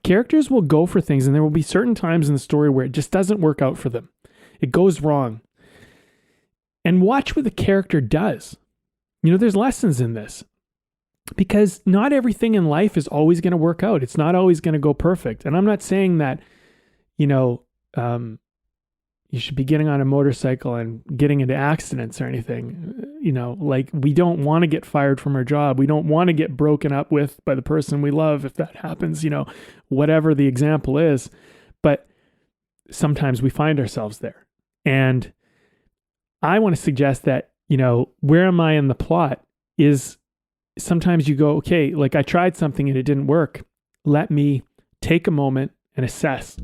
characters will go for things, and there will be certain times in the story where it just doesn't work out for them. It goes wrong. And watch what the character does. There's lessons in this, because not everything in life is always going to work out. It's not always going to go perfect. And I'm not saying that, you should be getting on a motorcycle and getting into accidents or anything. Like, we don't want to get fired from our job. We don't want to get broken up with by the person we love if that happens, whatever the example is. But sometimes we find ourselves there. And I want to suggest that, where am I in the plot is sometimes you go, okay, like I tried something and it didn't work. Let me take a moment and assess.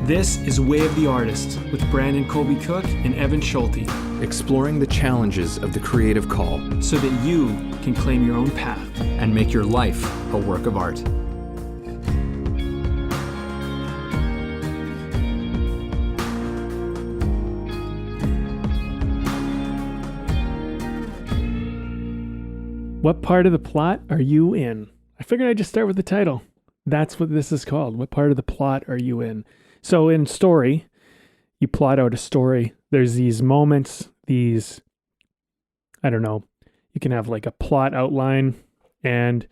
This is Way of the Artist with Brandon Colby Cook and Evan Schulte, exploring the challenges of the creative call so that you can claim your own path and make your life a work of art. What part of the plot are you in? I figured I'd just start with the title. That's what this is called. What part of the plot are you in? So in story, you plot out a story. There's these moments, you can have like a plot outline, and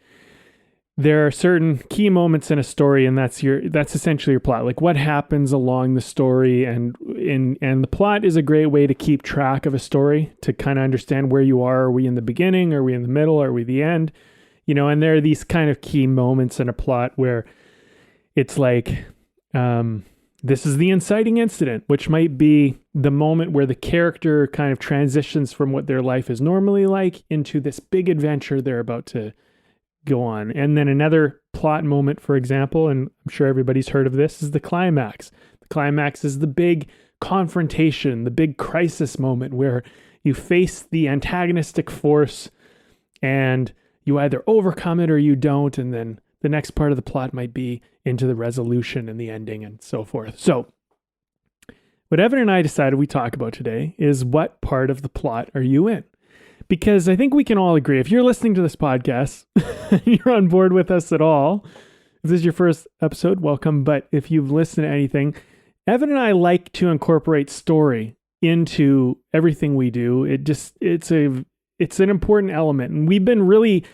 there are certain key moments in a story, and that's essentially your plot. Like what happens along the story, and the plot is a great way to keep track of a story, to kind of understand where you are. Are we in the beginning? Are we in the middle? Are we the end? And there are these kind of key moments in a plot where it's like, this is the inciting incident, which might be the moment where the character kind of transitions from what their life is normally like into this big adventure they're about to go on. And then another plot moment, for example, and I'm sure everybody's heard of this, is the climax. The climax is the big confrontation, the big crisis moment where you face the antagonistic force and you either overcome it or you don't. And then the next part of the plot might be into the resolution and the ending and so forth. So what Evan and I decided we talk about today is what part of the plot are you in? Because I think we can all agree, if you're listening to this podcast, you're on board with us at all, if this is your first episode, welcome. But if you've listened to anything, Evan and I like to incorporate story into everything we do. It's an important element. And we've been really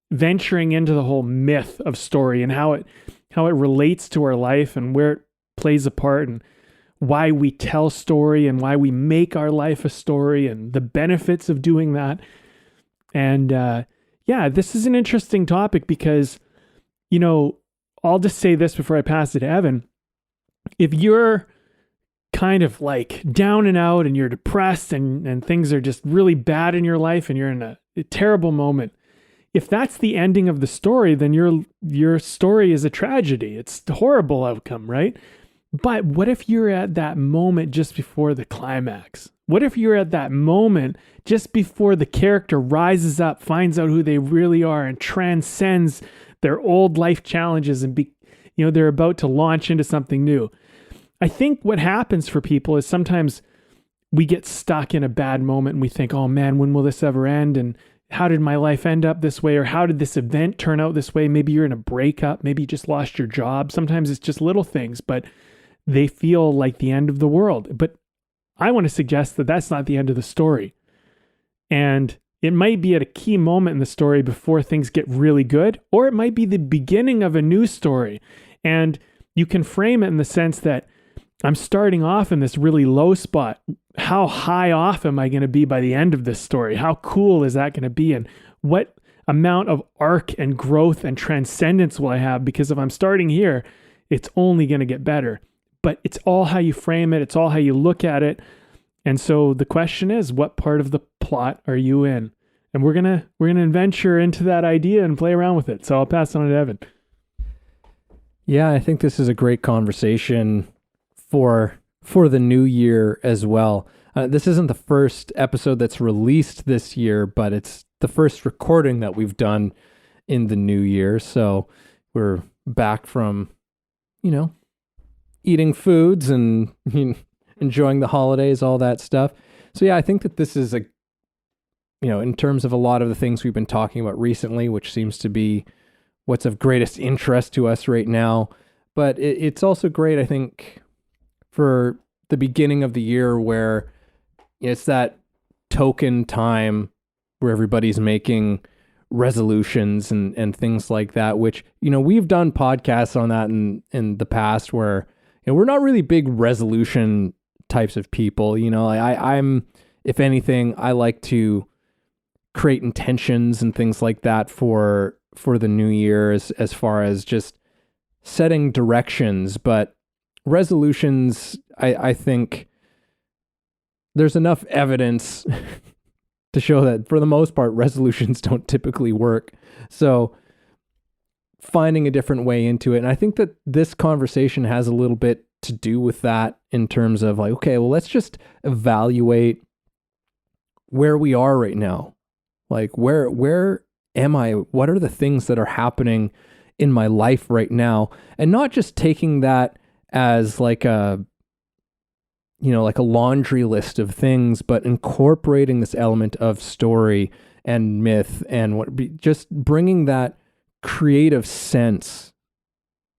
venturing into the whole myth of story and how it relates to our life and where it plays a part, and why we tell story and why we make our life a story and the benefits of doing that. And this is an interesting topic because, I'll just say this before I pass it to Evan. If you're kind of like down and out and you're depressed and things are just really bad in your life and you're in a terrible moment, if that's the ending of the story, then your story is a tragedy. It's a horrible outcome, right? But what if you're at that moment just before the climax? What if you're at that moment just before the character rises up, finds out who they really are, and transcends their old life challenges and they're about to launch into something new? I think what happens for people is sometimes we get stuck in a bad moment and we think, oh man, when will this ever end? And how did my life end up this way? Or how did this event turn out this way? Maybe you're in a breakup. Maybe you just lost your job. Sometimes it's just little things, but they feel like the end of the world. But I want to suggest that that's not the end of the story. And it might be at a key moment in the story before things get really good, or it might be the beginning of a new story. And you can frame it in the sense that I'm starting off in this really low spot. How high off am I going to be by the end of this story? How cool is that going to be? And what amount of arc and growth and transcendence will I have? Because if I'm starting here, it's only going to get better. But it's all how you frame it. It's all how you look at it. And so the question is, what part of the plot are you in? And we're gonna venture into that idea and play around with it. So I'll pass it on to Evan. Yeah, I think this is a great conversation for the new year as well. This isn't the first episode that's released this year, but it's the first recording that we've done in the new year. So we're back from, eating foods and enjoying the holidays, all that stuff. So yeah, I think that this is in terms of a lot of the things we've been talking about recently, which seems to be what's of greatest interest to us right now. But it's also great, I think, for the beginning of the year where it's that token time where everybody's making resolutions and things like that, which, we've done podcasts on that in the past where, we're not really big resolution types of people. I'm, if anything, I like to create intentions and things like that for the new year as far as just setting directions. But resolutions, I think there's enough evidence to show that for the most part, resolutions don't typically work. So finding a different way into it. And I think that this conversation has a little bit to do with that in terms of like, okay, well, let's just evaluate where we are right now. Like, where am I? What are the things that are happening in my life right now? And not just taking that as like a laundry list of things, but incorporating this element of story and myth and just bringing that creative sense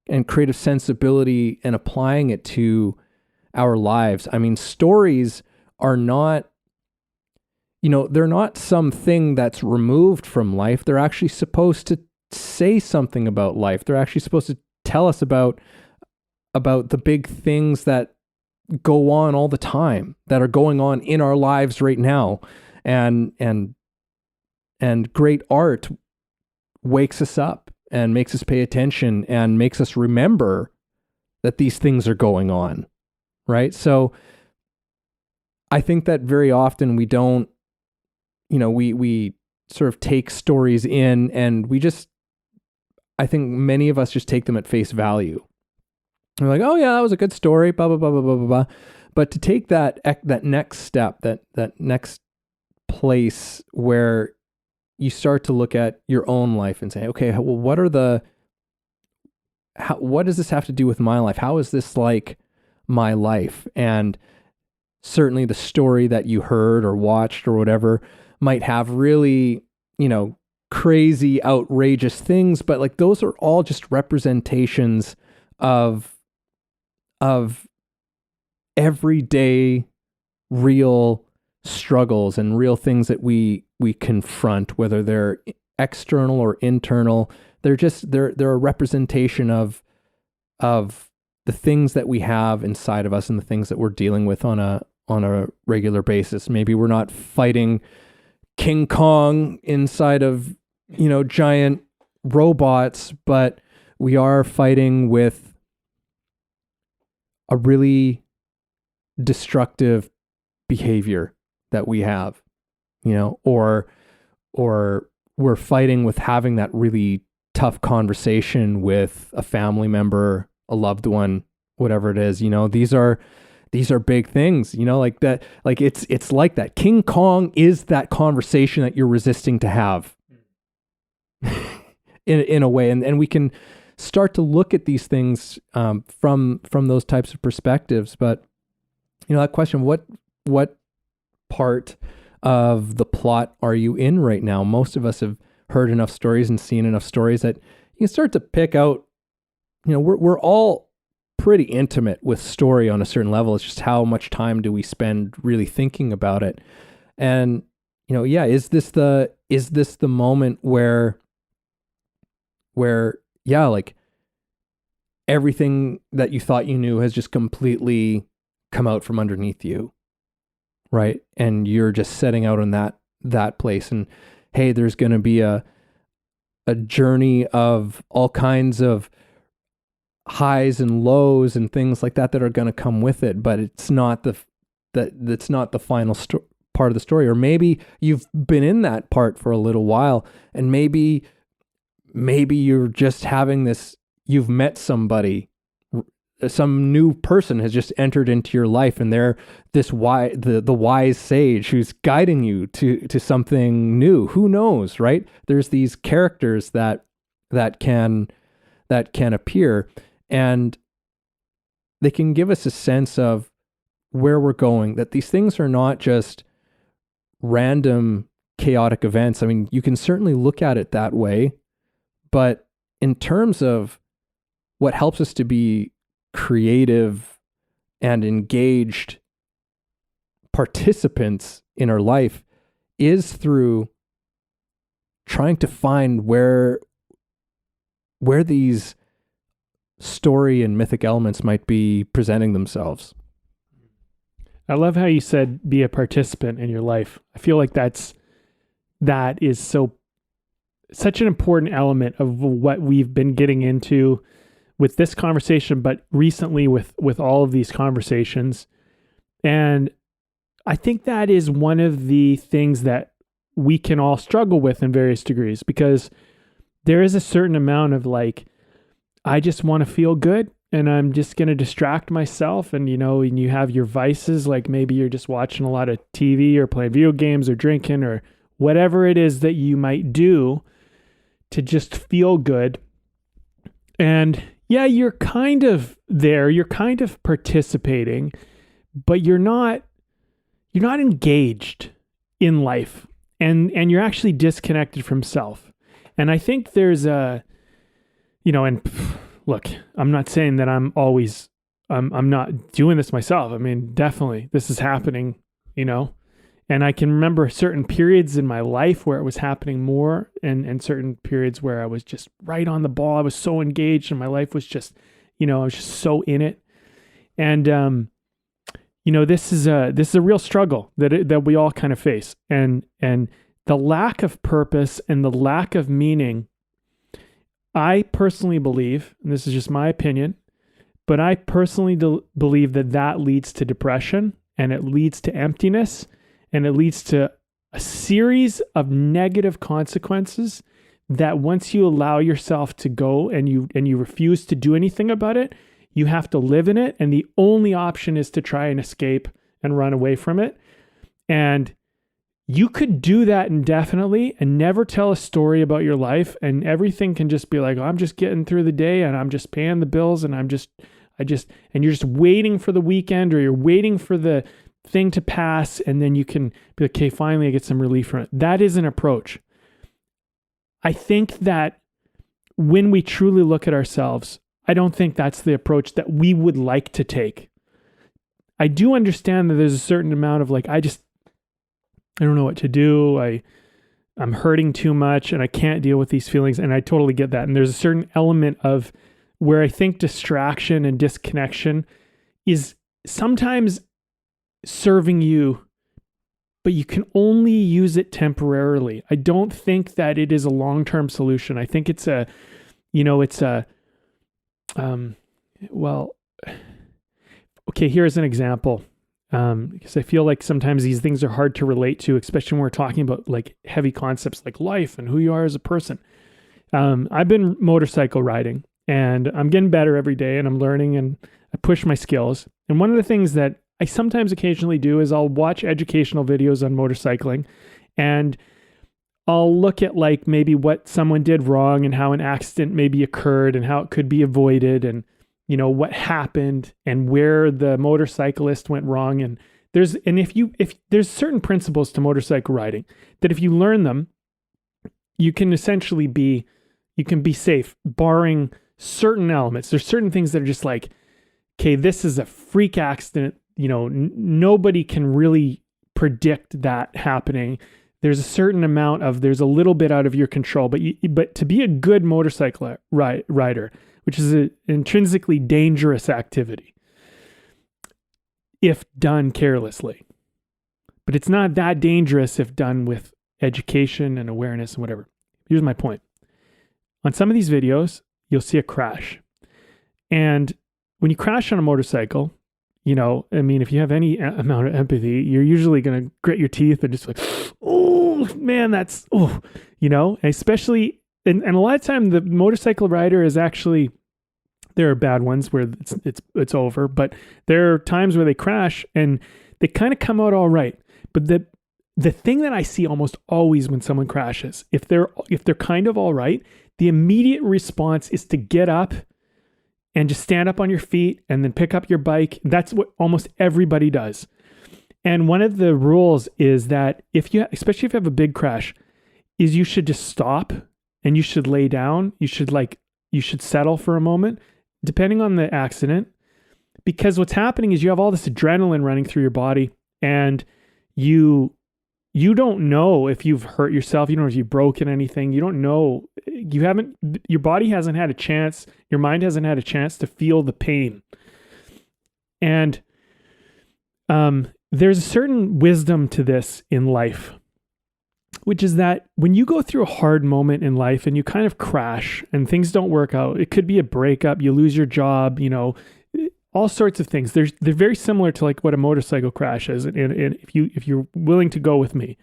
and creative sensibility and applying it to our lives. I mean, stories are not, they're not something that's removed from life. They're actually supposed to say something about life. They're actually supposed to tell us about the big things that go on all the time, that are going on in our lives right now. And great art wakes us up and makes us pay attention and makes us remember that these things are going on, right? So I think that very often we don't, we sort of take stories in and I think many of us just take them at face value. We're like, oh yeah, that was a good story, blah, blah, blah, blah, blah, blah, blah. But to take that next step, that next place where you start to look at your own life and say, okay, well, what does this have to do with my life? How is this like my life? And certainly the story that you heard or watched or whatever might have really, crazy, outrageous things, but like those are all just representations of everyday real struggles and real things that we confront, whether they're external or internal. They're a representation of the things that we have inside of us and the things that we're dealing with on a regular basis. Maybe we're not fighting King Kong inside of, giant robots, but we are fighting with a really destructive behavior that we have, or we're fighting with having that really tough conversation with a family member, a loved one, whatever it is. These are big things, like that, like it's like that. King Kong is that conversation that you're resisting to have in a way. And we can start to look at these things from those types of perspectives. But that question, what part of the plot are you in right now? Most of us have heard enough stories and seen enough stories that you can start to pick out, we're all pretty intimate with story on a certain level. It's just how much time do we spend really thinking about it? And, is this the moment where like everything that you thought you knew has just completely come out from underneath you, right? And you're just setting out on that place. And hey, there's going to be a journey of all kinds of highs and lows and things like that are going to come with it, but it's not that's not the final part of the story. Or maybe you've been in that part for a little while, and maybe you're just having this, you've met somebody, some new person has just entered into your life, and they're the wise sage who's guiding you to something new. Who knows, right? There's these characters that can appear, and they can give us a sense of where we're going, that these things are not just random chaotic events. I mean, you can certainly look at it that way, but in terms of what helps us to be creative and engaged participants in our life is through trying to find where these story and mythic elements might be presenting themselves. I love how you said be a participant in your life. I feel like that is such an important element of what we've been getting into with this conversation, but recently with all of these conversations. And I think that is one of the things that we can all struggle with in various degrees, because there is a certain amount of like, I just want to feel good and I'm just going to distract myself. And, and you have your vices, like maybe you're just watching a lot of TV or playing video games or drinking or whatever it is that you might do to just feel good. And yeah, you're kind of there, you're kind of participating, but you're not engaged in life, and you're actually disconnected from self. And I think there's and look, I'm not saying that I'm not doing this myself. I mean, definitely this is happening, and I can remember certain periods in my life where it was happening more, and certain periods where I was just right on the ball. I was so engaged and my life was just, I was just so in it. And, this is a real struggle that we all kind of face, and the lack of purpose and the lack of meaning. I personally believe, and this is just my opinion, but I personally believe that leads to depression, and it leads to emptiness, and it leads to a series of negative consequences that once you allow yourself to go and you refuse to do anything about it, you have to live in it. And the only option is to try and escape and run away from it. And you could do that indefinitely and never tell a story about your life. And everything can just be like, oh, I'm just getting through the day and I'm just paying the bills and and you're just waiting for the weekend, or you're waiting for the thing to pass. And then you can be like, okay, finally I get some relief from it. That is an approach. I think that when we truly look at ourselves, I don't think that's the approach that we would like to take. I do understand that there's a certain amount of like, I don't know what to do. I'm hurting too much and I can't deal with these feelings. And I totally get that. And there's a certain element of where I think distraction and disconnection is sometimes serving you, but you can only use it temporarily. I don't think that it is a long-term solution. I think it's okay, here's an example. Because I feel like sometimes these things are hard to relate to, especially when we're talking about like heavy concepts like life and who you are as a person. I've been motorcycle riding and I'm getting better every day, and I'm learning and I push my skills. And one of the things that I sometimes occasionally do is I'll watch educational videos on motorcycling, and I'll look at like maybe what someone did wrong and how an accident maybe occurred and how it could be avoided, and what happened and where the motorcyclist went wrong. And if there's certain principles to motorcycle riding that if you learn them, you can essentially be safe, barring certain elements. There's certain things that are just like, okay, this is a freak accident. Nobody can really predict that happening. There's a certain amount of, there's a little bit out of your control, but to be a good motorcycle rider, which is an intrinsically dangerous activity if done carelessly. But it's not that dangerous if done with education and awareness and whatever. Here's my point. On some of these videos, you'll see a crash. And when you crash on a motorcycle, if you have any amount of empathy, you're usually going to grit your teeth and just like, oh man, especially, and a lot of time the motorcycle rider is actually, there are bad ones where it's over, but there are times where they crash and they kind of come out all right. But the thing that I see almost always when someone crashes, if they're kind of all right, the immediate response is to get up and just stand up on your feet and then pick up your bike. That's what almost everybody does. And one of the rules is that especially if you have a big crash, is you should just stop and you should lay down. You should like should settle for a moment, depending on the accident, because what's happening is you have all this adrenaline running through your body, and you don't know if you've hurt yourself. You don't know if you've broken anything. You don't know. Your body hasn't had a chance. Your mind hasn't had a chance to feel the pain. And there's a certain wisdom to this in life, which is that when you go through a hard moment in life and you kind of crash and things don't work out, it could be a breakup, you lose your job, all sorts of things. They're very similar to like what a motorcycle crash is. And if you're willing to go with me,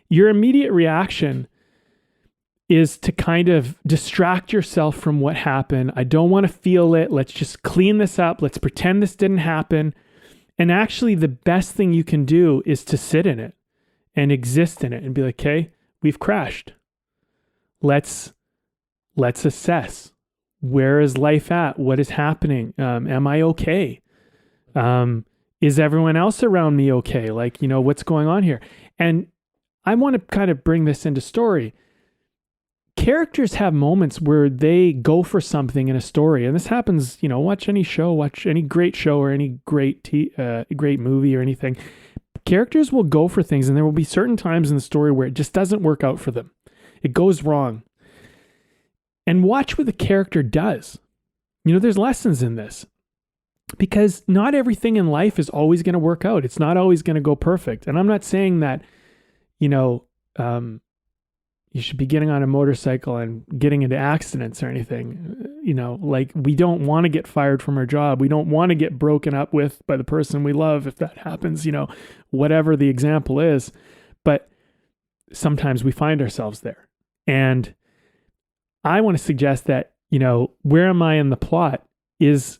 your immediate reaction is to kind of distract yourself from what happened. I don't want to feel it. Let's just clean this up. Let's pretend this didn't happen. And actually, the best thing you can do is to sit in it and exist in it and be like, okay, we've crashed. Let's assess. Where is life at? What is happening? Am I okay? Is everyone else around me okay? Like, what's going on here? And I want to kind of bring this into story. Characters have moments where they go for something in a story. And this happens, watch any show, watch any great show or any great movie or anything. Characters will go for things, and there will be certain times in the story where it just doesn't work out for them. It goes wrong. And watch what the character does. There's lessons in this, because not everything in life is always going to work out. It's not always going to go perfect. And I'm not saying that, you should be getting on a motorcycle and getting into accidents or anything. Like, we don't want to get fired from our job. We don't want to get broken up with by the person we love if that happens, whatever the example is. But sometimes we find ourselves there. And I want to suggest that, where am I in the plot is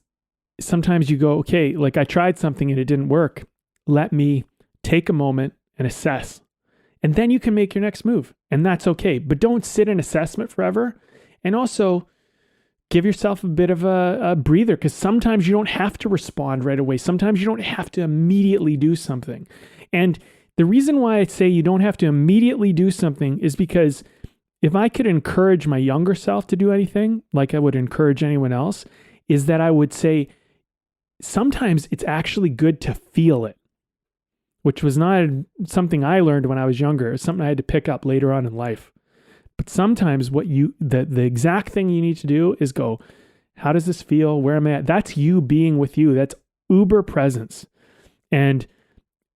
sometimes you go, okay, like I tried something and it didn't work. Let me take a moment and assess. And then you can make your next move. And that's okay. But don't sit in assessment forever. And also give yourself a bit of a breather, because sometimes you don't have to respond right away. Sometimes you don't have to immediately do something. And the reason why I say you don't have to immediately do something is because if I could encourage my younger self to do anything, like I would encourage anyone else, is that I would say sometimes it's actually good to feel it, which was not something I learned when I was younger. It's something I had to pick up later on in life. But sometimes the exact thing you need to do is go, how does this feel? Where am I at? That's you being with you. That's uber presence. And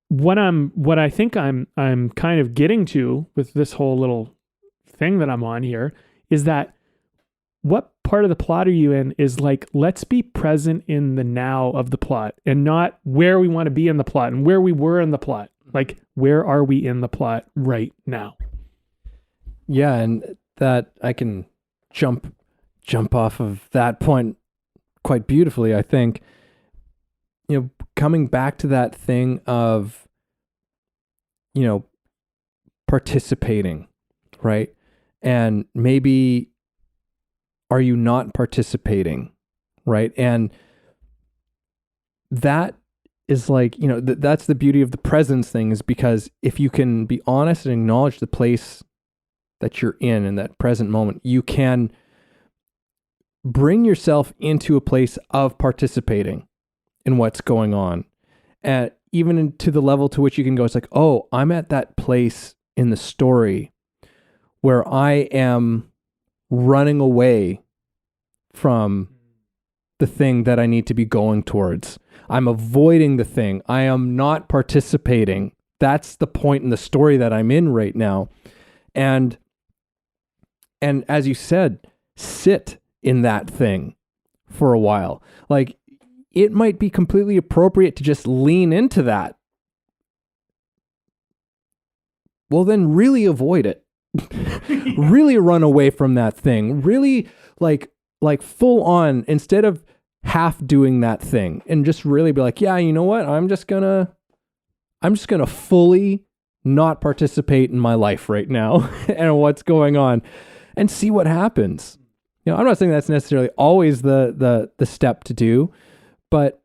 what I think I'm kind of getting to with this whole little thing that I'm on here is that what part of the plot are you in is like, let's be present in the now of the plot and not where we want to be in the plot and where we were in the plot. Like, where are we in the plot right now? Yeah. And that I can jump off of that point quite beautifully. I think, coming back to that thing of, participating, right? And maybe are you not participating, right? And that is like, that's the beauty of the presence thing, is because if you can be honest and acknowledge the place that you're in that present moment, you can bring yourself into a place of participating in what's going on. And even to the level to which you can go, it's like, oh, I'm at that place in the story where I am running away from the thing that I need to be going towards. I'm avoiding the thing. I am not participating. That's the point in the story that I'm in right now. And as you said, sit in that thing for a while. Like, it might be completely appropriate to just lean into that. Well, then really avoid it. Really run away from that thing. Really like full on, instead of half doing that thing, and just really be like, yeah, you know what? I'm just gonna fully not participate in my life right now and what's going on, and see what happens. I'm not saying that's necessarily always the step to do, but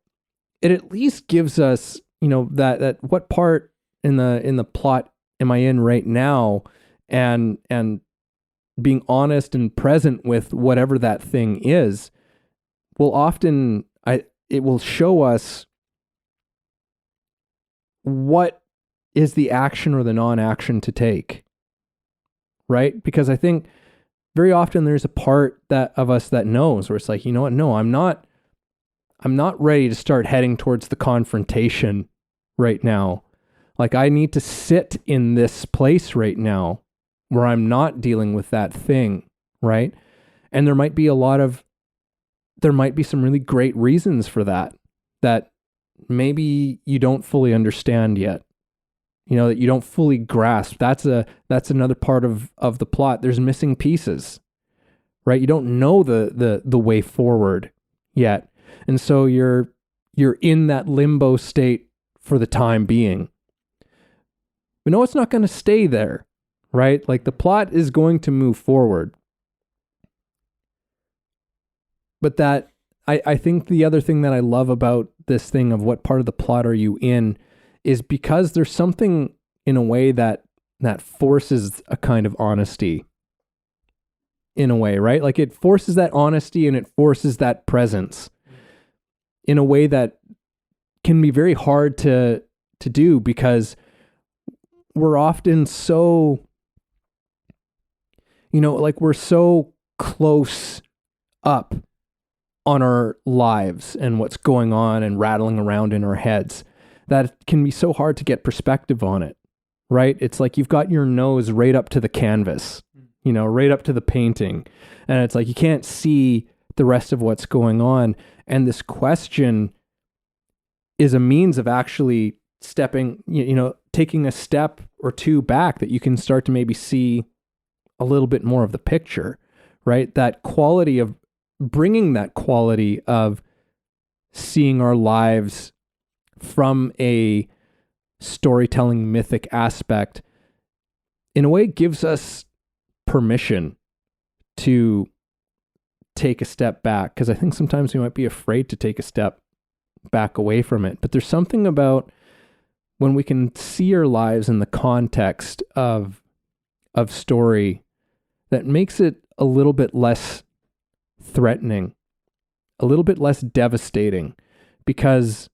it at least gives us, that what part in the plot am I in right now, and being honest and present with whatever that thing is, will often, it will show us what is the action or the non-action to take, right? Because I think very often there's a part that of us that knows, where it's like, you know what? No, I'm not ready to start heading towards the confrontation right now. Like, I need to sit in this place right now where I'm not dealing with that thing, right? And there might be some really great reasons for that maybe you don't fully understand yet, that you don't fully grasp. That's another part of the plot. There's missing pieces, right? You don't know the way forward yet. And so you're in that limbo state for the time being. We know it's not going to stay there, right? Like, the plot is going to move forward. But I think the other thing that I love about this thing of what part of the plot are you in is because there's something in a way that forces a kind of honesty in a way, right? Like, it forces that honesty and it forces that presence in a way that can be very hard to do, because we're often so, like, we're so close up on our lives and what's going on and rattling around in our heads that it can be so hard to get perspective on it, right? It's like you've got your nose right up to the canvas, right up to the painting. And it's like you can't see the rest of what's going on. And this question is a means of actually stepping, taking a step or two back, that you can start to maybe see a little bit more of the picture, right? That quality of bringing that quality of seeing our lives from a storytelling mythic aspect, in a way, gives us permission to take a step back. Because I think sometimes we might be afraid to take a step back away from it. But there's something about when we can see our lives in the context of story that makes it a little bit less threatening, a little bit less devastating, because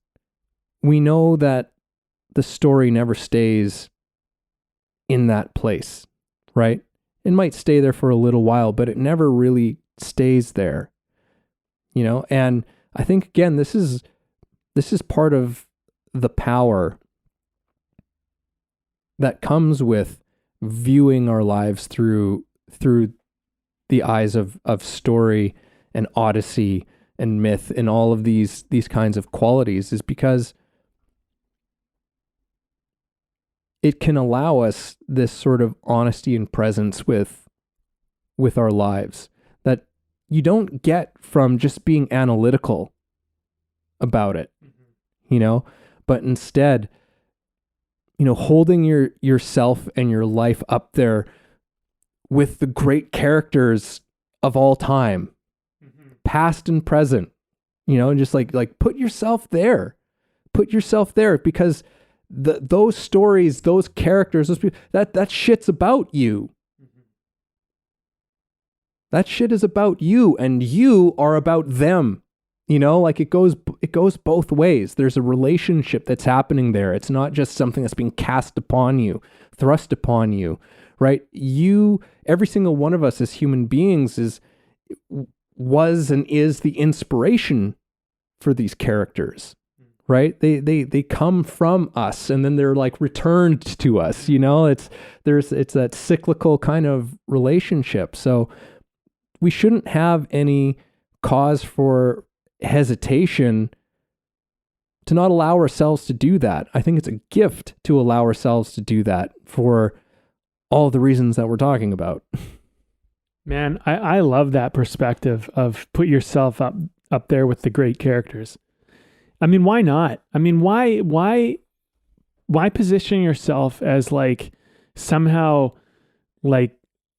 we know that the story never stays in that place, right? It might stay there for a little while, but it never really stays there, and I think, again, this is part of the power that comes with viewing our lives through the eyes of story and odyssey and myth and all of these kinds of qualities, is because it can allow us this sort of honesty and presence with our lives that you don't get from just being analytical about it, but instead, holding yourself and your life up there with the great characters of all time, past and present, and just like put yourself there, because those stories, those characters, those people, that shit's about you. That shit is about you, and you are about them. Like, it goes both ways. There's a relationship that's happening there. It's not just something that's being cast upon you, thrust upon you, right? Every single one of us as human beings was and is the inspiration for these characters, right? They come from us, and then they're like returned to us. It's that cyclical kind of relationship. So we shouldn't have any cause for hesitation to not allow ourselves to do that. I think it's a gift to allow ourselves to do that for all the reasons that we're talking about. Man, I love that perspective of put yourself up there with the great characters. I mean, why not? I mean, why position yourself as like somehow like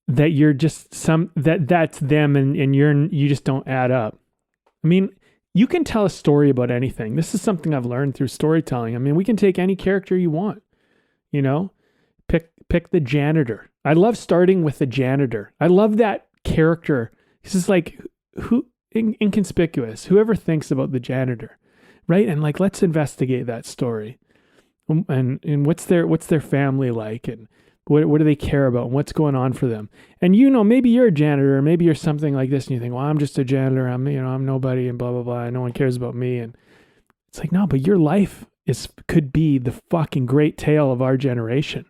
that you're just that's them and you just don't add up. I mean, you can tell a story about anything. This is something I've learned through storytelling. I mean, we can take any character you want, pick the janitor, I love starting with the janitor. I love that character. He's just like, who inconspicuous, whoever thinks about the janitor, right? And like, let's investigate that story. And what's their family like, and what do they care about, and what's going on for them? And maybe you're a janitor, or maybe you're something like this, and you think, well, I'm just a janitor, I'm nobody, and blah blah blah, and no one cares about me. And it's like, no, but your life could be the fucking great tale of our generation.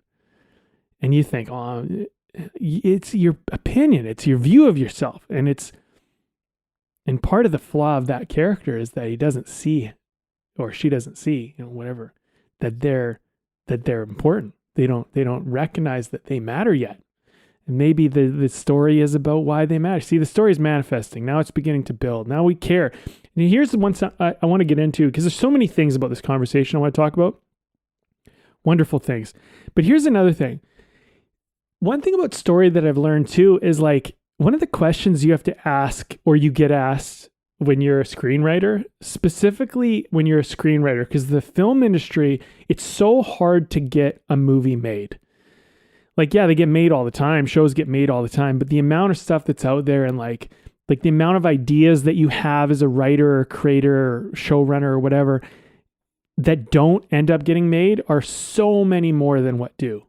And you think, oh, it's your opinion, it's your view of yourself, and part of the flaw of that character is that he doesn't see, or she doesn't see, whatever, that they're important. They don't recognize that they matter yet. And maybe the story is about why they matter. See, the story is manifesting. Now it's beginning to build. Now we care. And here's the one I want to get into, because there's so many things about this conversation I want to talk about. Wonderful things. But here's another thing. One thing about story that I've learned too is like, one of the questions you have to ask, or you get asked when you're a screenwriter, specifically when you're a screenwriter, because the film industry, it's so hard to get a movie made. Like, yeah, they get made all the time. Shows get made all the time. But the amount of stuff that's out there, and like the amount of ideas that you have as a writer or creator or showrunner or whatever that don't end up getting made are so many more than what do.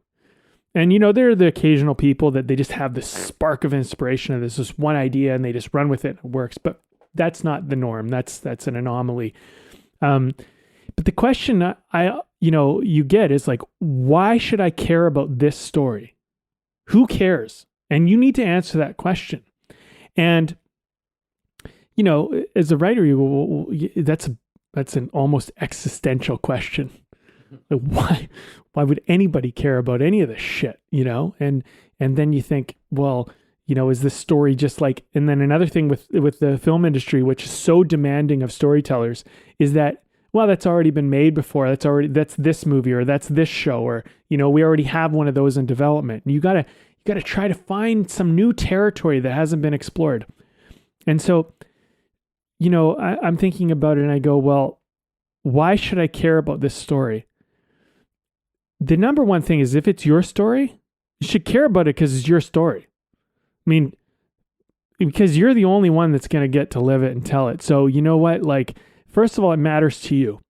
And, there are the occasional people that they just have this spark of inspiration, and there's this one idea and they just run with it and it works. But that's not the norm. That's an anomaly. But the question you get is like, why should I care about this story? Who cares? And you need to answer that question. And, as a writer, you go, well, that's an almost existential question. Like, why would anybody care about any of this shit? And then you think, well, is this story just like, and then another thing with the film industry, which is so demanding of storytellers, is that, well, that's already been made before. That's this movie, or that's this show, or, we already have one of those in development. And you gotta try to find some new territory that hasn't been explored. And so, I'm thinking about it and I go, well, why should I care about this story? The number one thing is, if it's your story, you should care about it because it's your story. I mean, because you're the only one that's going to get to live it and tell it. So you know what? Like, first of all, it matters to you.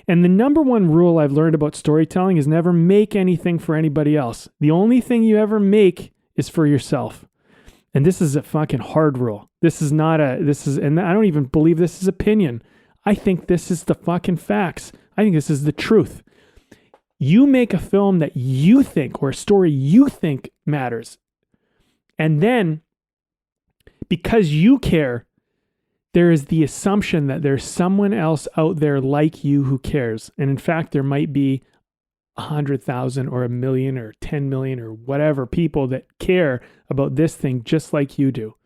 And the number one rule I've learned about storytelling is never make anything for anybody else. The only thing you ever make is for yourself. And this is a fucking hard rule. And I don't even believe this is opinion. I think this is the fucking facts. I think this is the truth. You make a film that you think, or a story you think matters. And then, because you care, there is the assumption that there's someone else out there like you who cares. And in fact, there might be 100,000 or 1 million or 10 million or whatever people that care about this thing just like you do.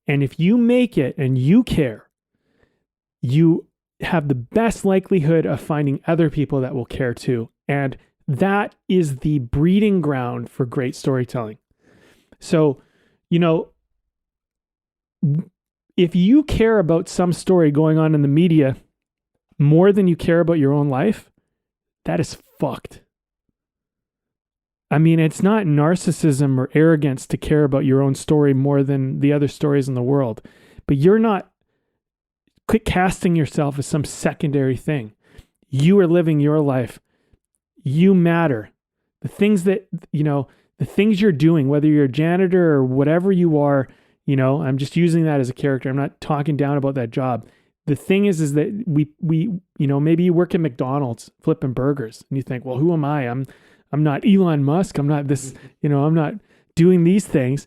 And if you make it and you care, you have the best likelihood of finding other people that will care too. And that is the breeding ground for great storytelling. So, if you care about some story going on in the media more than you care about your own life, that is fucked. I mean, it's not narcissism or arrogance to care about your own story more than the other stories in the world, but you're not casting yourself as some secondary thing. You are living your life. You matter. The things that, the things you're doing, whether you're a janitor or whatever you are, I'm just using that as a character. I'm not talking down about that job. The thing is that we maybe you work at McDonald's flipping burgers and you think, well, who am I? I'm not Elon Musk. I'm not this, I'm not doing these things.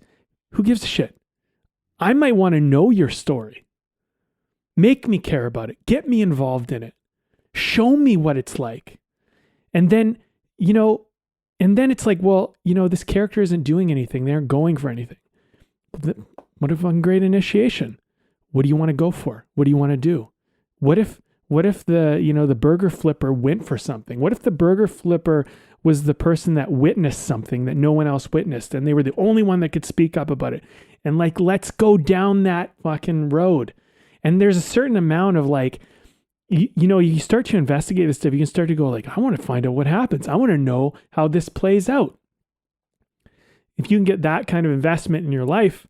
Who gives a shit? I might want to know your story. Make me care about it. Get me involved in it. Show me what it's like. And then, it's like, well, this character isn't doing anything. They aren't going for anything. What if on great initiation? What do you want to go for? What do you want to do? What if the burger flipper went for something? What if the burger flipper was the person that witnessed something that no one else witnessed and they were the only one that could speak up about it? And like, let's go down that fucking road. And there's a certain amount of like, you start to investigate this stuff. You can start to go like, I want to find out what happens. I want to know how this plays out. if you can get that kind of investment in your life,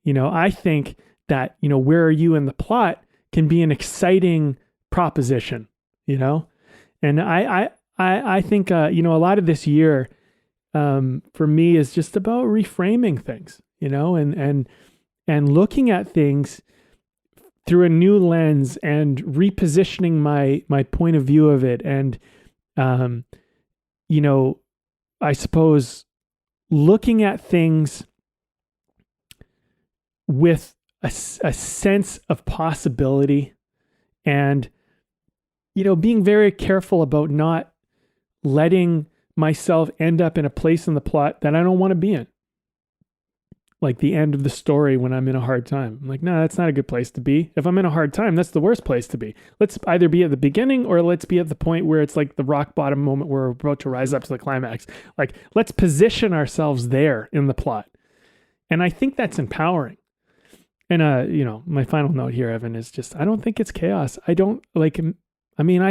I think that, where are you in the plot can be an exciting proposition, And I think, a lot of this year, for me is just about reframing things, and looking at things through a new lens and repositioning my point of view of it. And, I suppose looking at things with a sense of possibility and, being very careful about not letting myself end up in a place in the plot that I don't want to be in. Like the end of the story when I'm in a hard time. I'm like, no, that's not a good place to be. If I'm in a hard time, that's the worst place to be. Let's either be at the beginning or let's be at the point where it's like the rock bottom moment where we're about to rise up to the climax. Like, let's position ourselves there in the plot. And I think that's empowering. And, my final note here, Evan, is just, I don't think it's chaos. I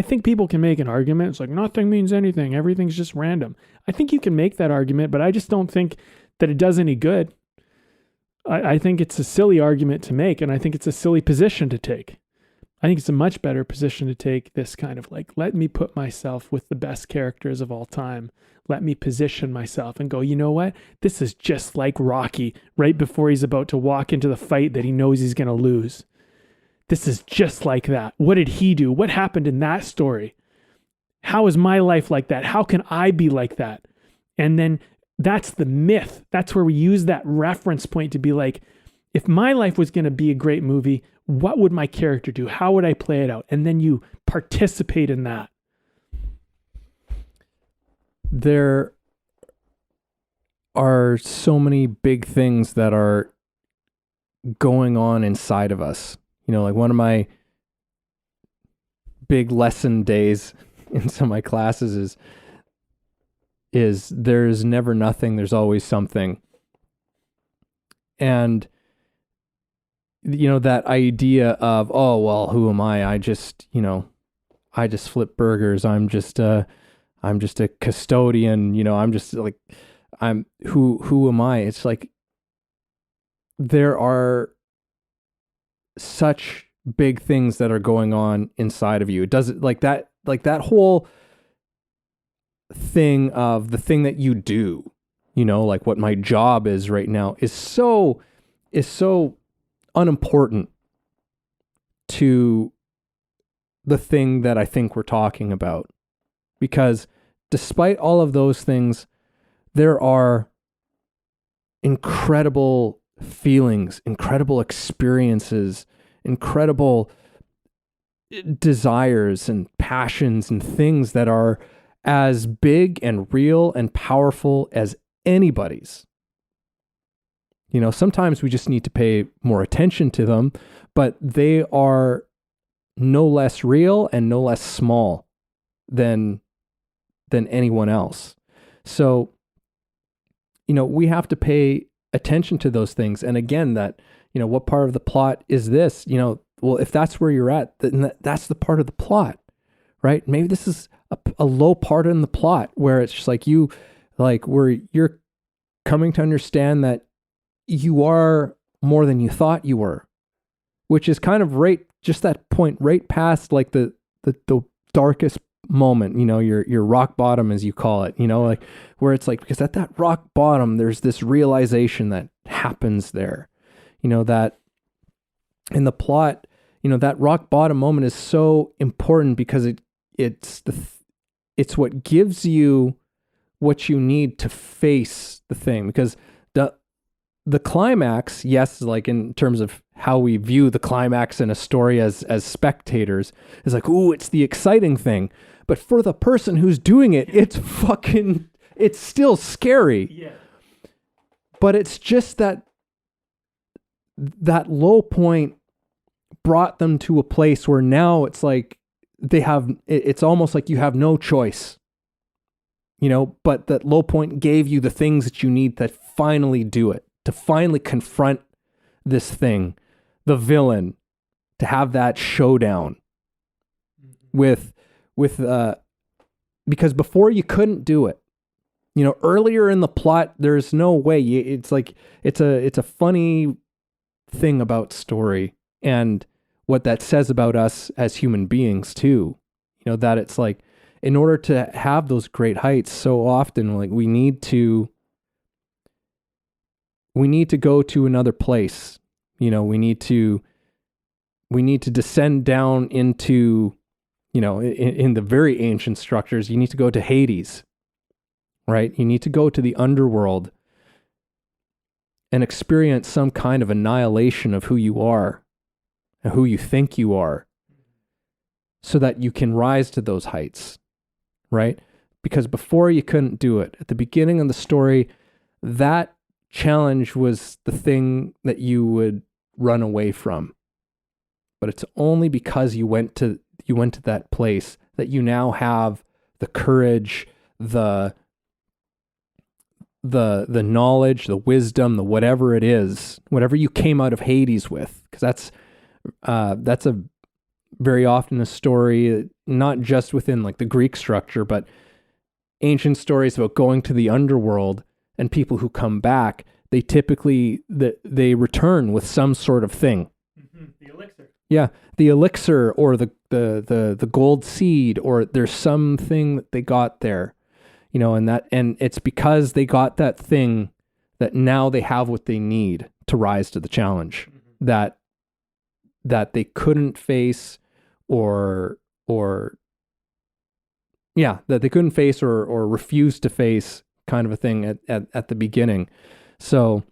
think people can make an argument. It's like, nothing means anything. Everything's just random. I think you can make that argument, but I just don't think that it does any good. I think it's a silly argument to make, and I think it's a silly position to take. I think it's a much better position to take, this kind of like, let me put myself with the best characters of all time. Let me position myself and go, you know what? This is just like Rocky right before he's about to walk into the fight that he knows he's going to lose. This is just like that. What did he do? What happened in that story? How is my life like that? How can I be like that? And then that's the myth. That's where we use that reference point to be like, if my life was going to be a great movie, what would my character do? How would I play it out? And then you participate in that. There are so many big things that are going on inside of us. Like one of my big lesson days in some of my classes is there's never nothing, there's always something. And that idea of, oh, well, who am I? I just flip burgers. I'm just a custodian, I'm just like, who am I? It's like, there are such big things that are going on inside of you. It doesn't like that whole thing of the thing that you do, like what my job is right now is so unimportant to the thing that I think we're talking about. Because despite all of those things, there are incredible feelings, incredible experiences, incredible desires and passions and things that are as big and real and powerful as anybody's. Sometimes we just need to pay more attention to them, but they are no less real and no less small than anyone else. So, we have to pay attention to those things. And again, that, what part of the plot is this? Well, if that's where you're at, then that's the part of the plot, right? Maybe this is a low part in the plot where it's just like where you're coming to understand that you are more than you thought you were, which is kind of just that point right past like the darkest moment, your rock bottom, as you call it, like where it's like, because at that rock bottom, there's this realization that happens there, that in the plot, that rock bottom moment is so important because it's what gives you what you need to face the thing. Because the climax, yes, like in terms of how we view the climax in a story as spectators, is like, ooh, it's the exciting thing. But for the person who's doing it, it's still scary. Yeah. But it's just that low point brought them to a place where now it's like it's almost like you have no choice, but that low point gave you the things that you need to finally do it, to finally confront this thing, the villain, to have that showdown with because before you couldn't do it. earlier in the plot, there's no way. It's like it's a funny thing about story and what that says about us as human beings too. That it's like, in order to have those great heights, so often like we need to go to another place. We need to descend down into, in the very ancient structures, you need to go to Hades, right? You need to go to the underworld and experience some kind of annihilation of who you are and who you think you are, so that you can rise to those heights, right? Because before, you couldn't do it. At the beginning of the story, that challenge was the thing that you would run away from. But it's only because you went to that place that you now have the courage, the knowledge, the wisdom, the whatever it is, whatever you came out of Hades with. Because that's a very often a story, not just within like the Greek structure, but ancient stories about going to the underworld, and people who come back, they typically they return with some sort of thing. The elixir. Yeah, the elixir, or the gold seed, or there's something that they got there, and it's because they got that thing that now they have what they need to rise to the challenge that they couldn't face, or that they couldn't face or refuse to face, kind of a thing at the beginning. So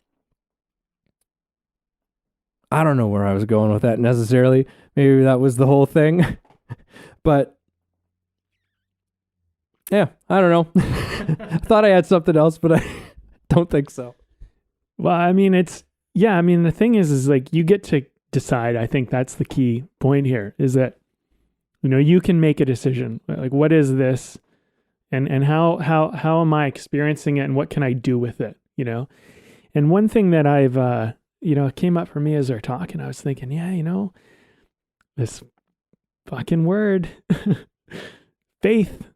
I don't know where I was going with that necessarily. Maybe that was the whole thing. But yeah, I don't know. I thought I had something else, but I don't think so. Well, I mean, the thing is like, you get to decide. I think that's the key point here, is that, you can make a decision. Like, what is this? And how am I experiencing it, and what can I do with it? And one thing that I've, came up for me as they're talking, I was thinking, this fucking word, faith,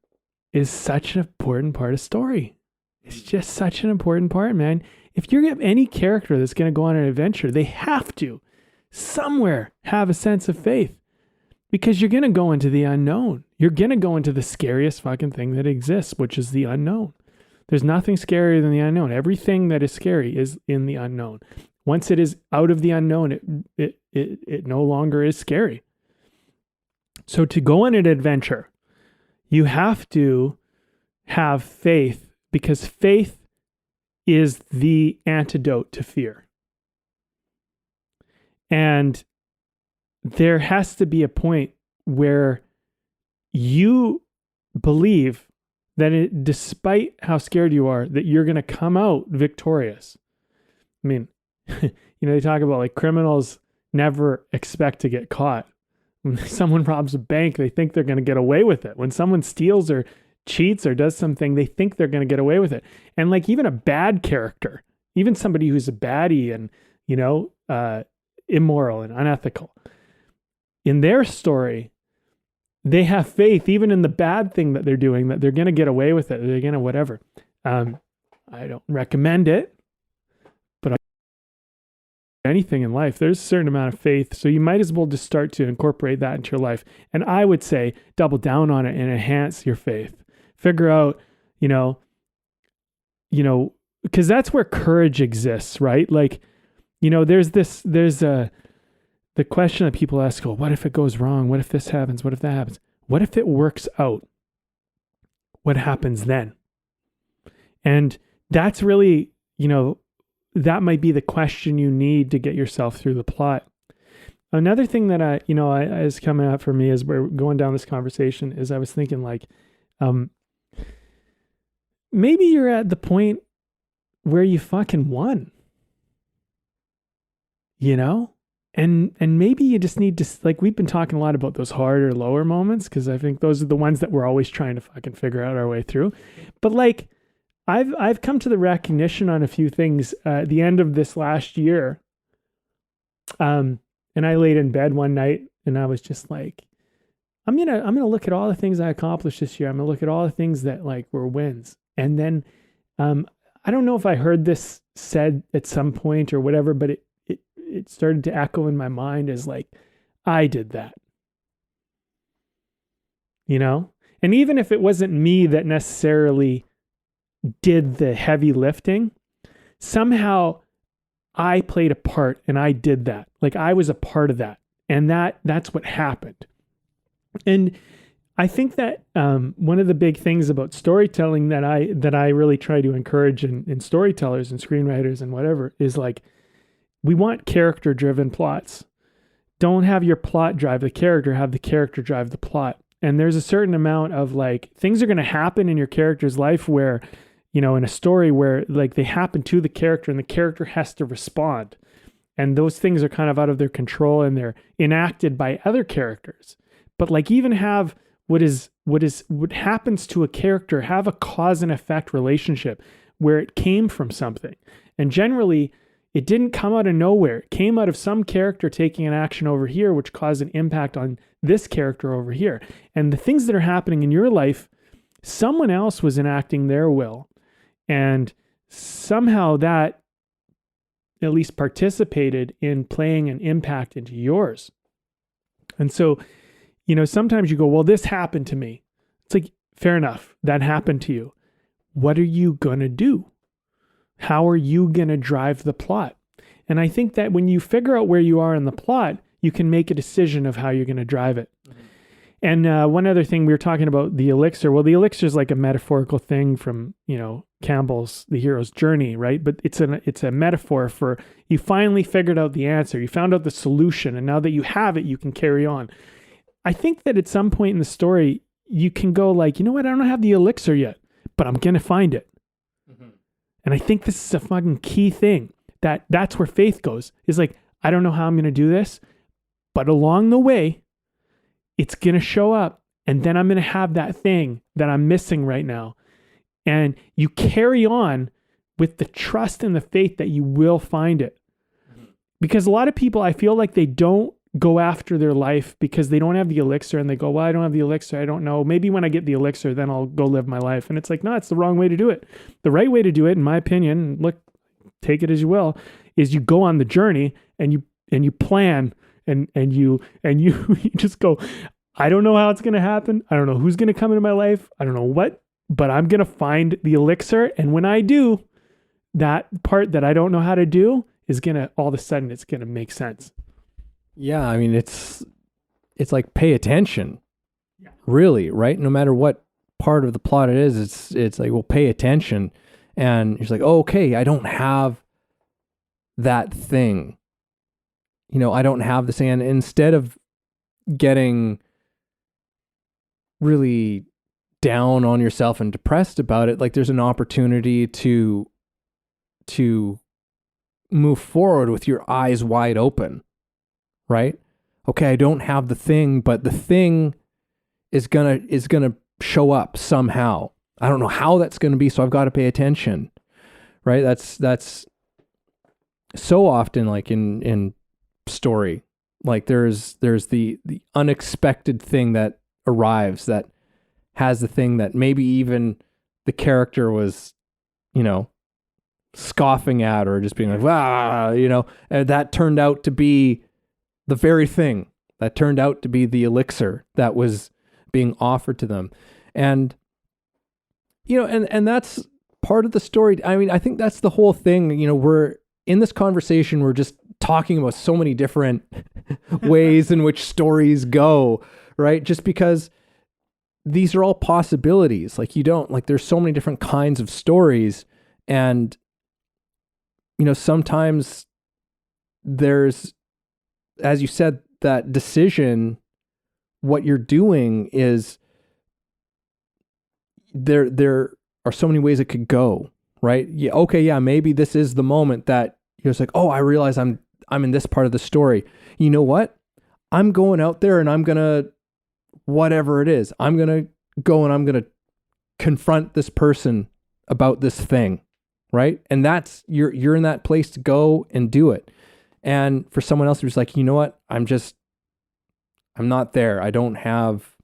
is such an important part of story. It's just such an important part, man. If you have any character that's going to go on an adventure, they have to somewhere have a sense of faith, because you're going to go into the unknown. You're going to go into the scariest fucking thing that exists, which is the unknown. There's nothing scarier than the unknown. Everything that is scary is in the unknown. Once it is out of the unknown, it no longer is scary. So to go on an adventure, you have to have faith, because faith is the antidote to fear. And there has to be a point where you believe that despite how scared you are, that you're going to come out victorious. I mean, they talk about like criminals never expect to get caught. When someone robs a bank, they think they're going to get away with it. When someone steals or cheats or does something, they think they're going to get away with it. And like, even a bad character, even somebody who's a baddie and, immoral and unethical, in their story, they have faith even in the bad thing that they're doing, that they're going to get away with it. They're going to whatever. I don't recommend it, but anything in life, there's a certain amount of faith. So you might as well just start to incorporate that into your life. And I would say double down on it and enhance your faith. Figure out, because that's where courage exists, right? Like, there's the question that people ask, well, what if it goes wrong? What if this happens? What if that happens? What if it works out? What happens then? And that's really, that might be the question you need to get yourself through the plot. Another thing that is coming up for me as we're going down this conversation is I was thinking like, maybe you're at the point where you fucking won, And maybe you just need to, like, we've been talking a lot about those harder, lower moments, because I think those are the ones that we're always trying to fucking figure out our way through. But like, I've come to the recognition on a few things at the end of this last year. And I laid in bed one night and I was just like, I'm gonna look at all the things I accomplished this year. I'm gonna look at all the things that like were wins. And then I don't know if I heard this said at some point or whatever, but it started to echo in my mind as like, I did that, you know? And even if it wasn't me that necessarily did the heavy lifting, somehow I played a part and I did that. Like I was a part of that. And that's what happened. And I think that one of the big things about storytelling that I really try to encourage in storytellers and screenwriters and whatever is like, we want character driven plots. Don't have your plot drive the character, have the character drive the plot. And there's a certain amount of like, things are going to happen in your character's life where, you know, in a story where like they happen to the character and the character has to respond. And those things are kind of out of their control and they're enacted by other characters. But like even have what happens to a character have a cause and effect relationship where it came from something. And generally it didn't come out of nowhere. It came out of some character taking an action over here, which caused an impact on this character over here. And the things that are happening in your life, someone else was enacting their will. And somehow that at least participated in playing an impact into yours. And so, you know, sometimes you go, well, this happened to me. It's like, fair enough. That happened to you. What are you going to do? How are you going to drive the plot? And I think that when you figure out where you are in the plot, you can make a decision of how you're going to drive it. Mm-hmm. And one other thing, we were talking about the elixir. Well, the elixir is like a metaphorical thing from, you know, Campbell's The Hero's Journey, right? But it's a metaphor for you finally figured out the answer. You found out the solution. And now that you have it, you can carry on. I think that at some point in the story, you can go like, you know what? I don't have the elixir yet, but I'm going to find it. Mm-hmm. And I think this is a fucking key thing that's where faith goes. Is like, I don't know how I'm going to do this, but along the way, it's going to show up. And then I'm going to have that thing that I'm missing right now. And you carry on with the trust and the faith that you will find it. Mm-hmm. Because a lot of people, I feel like they don't go after their life because they don't have the elixir and they go, well, I don't have the elixir. I don't know. Maybe when I get the elixir, then I'll go live my life. And it's like, no, it's the wrong way to do it. The right way to do it, in my opinion, look, take it as you will, is you go on the journey and you plan and you just go, I don't know how it's going to happen. I don't know who's going to come into my life. I don't know what, but I'm going to find the elixir. And when I do, that part that I don't know how to do is going to, all of a sudden, it's going to make sense. Yeah, I mean, it's like pay attention, really, right? No matter what part of the plot it is, it's like, well, pay attention. And it's like, oh, okay, I don't have that thing. You know, I don't have this. And instead of getting really down on yourself and depressed about it, like there's an opportunity to move forward with your eyes wide open. Right? Okay, I don't have the thing, but the thing is gonna show up somehow. I don't know how that's gonna be, so I've got to pay attention. Right? That's so often like in story. Like there's the unexpected thing that arrives that has the thing that maybe even the character was, you know, scoffing at or just being like, ah, you know, and that turned out to be the very thing that turned out to be the elixir that was being offered to them. And, you know, and that's part of the story. I mean, I think that's the whole thing. You know, we're in this conversation, we're just talking about so many different ways in which stories go, right? Just because these are all possibilities. Like there's so many different kinds of stories. And, you know, sometimes there's, as you said, that decision, what you're doing is there are so many ways it could go, right? Yeah, okay, yeah, maybe this is the moment that you're just like, oh, I realize I'm in this part of the story. You know what? I'm going out there and I'm gonna, whatever it is, I'm gonna go and I'm gonna confront this person about this thing, right? And that's you're in that place to go and do it. And for someone else who's like, you know what? I'm not there. I don't have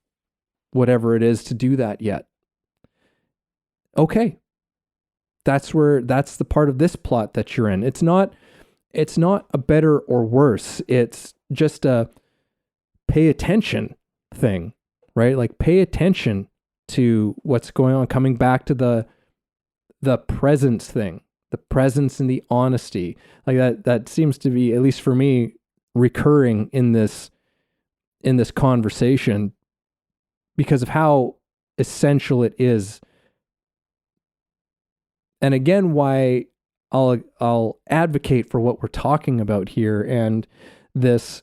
whatever it is to do that yet. Okay. that's the part of this plot that you're in. It's not a better or worse. It's just a pay attention thing, right? Like pay attention to what's going on, coming back to the presence thing, the presence and the honesty. Like that seems to be, at least for me, recurring in this conversation because of how essential it is. And again, why I'll advocate for what we're talking about here, and this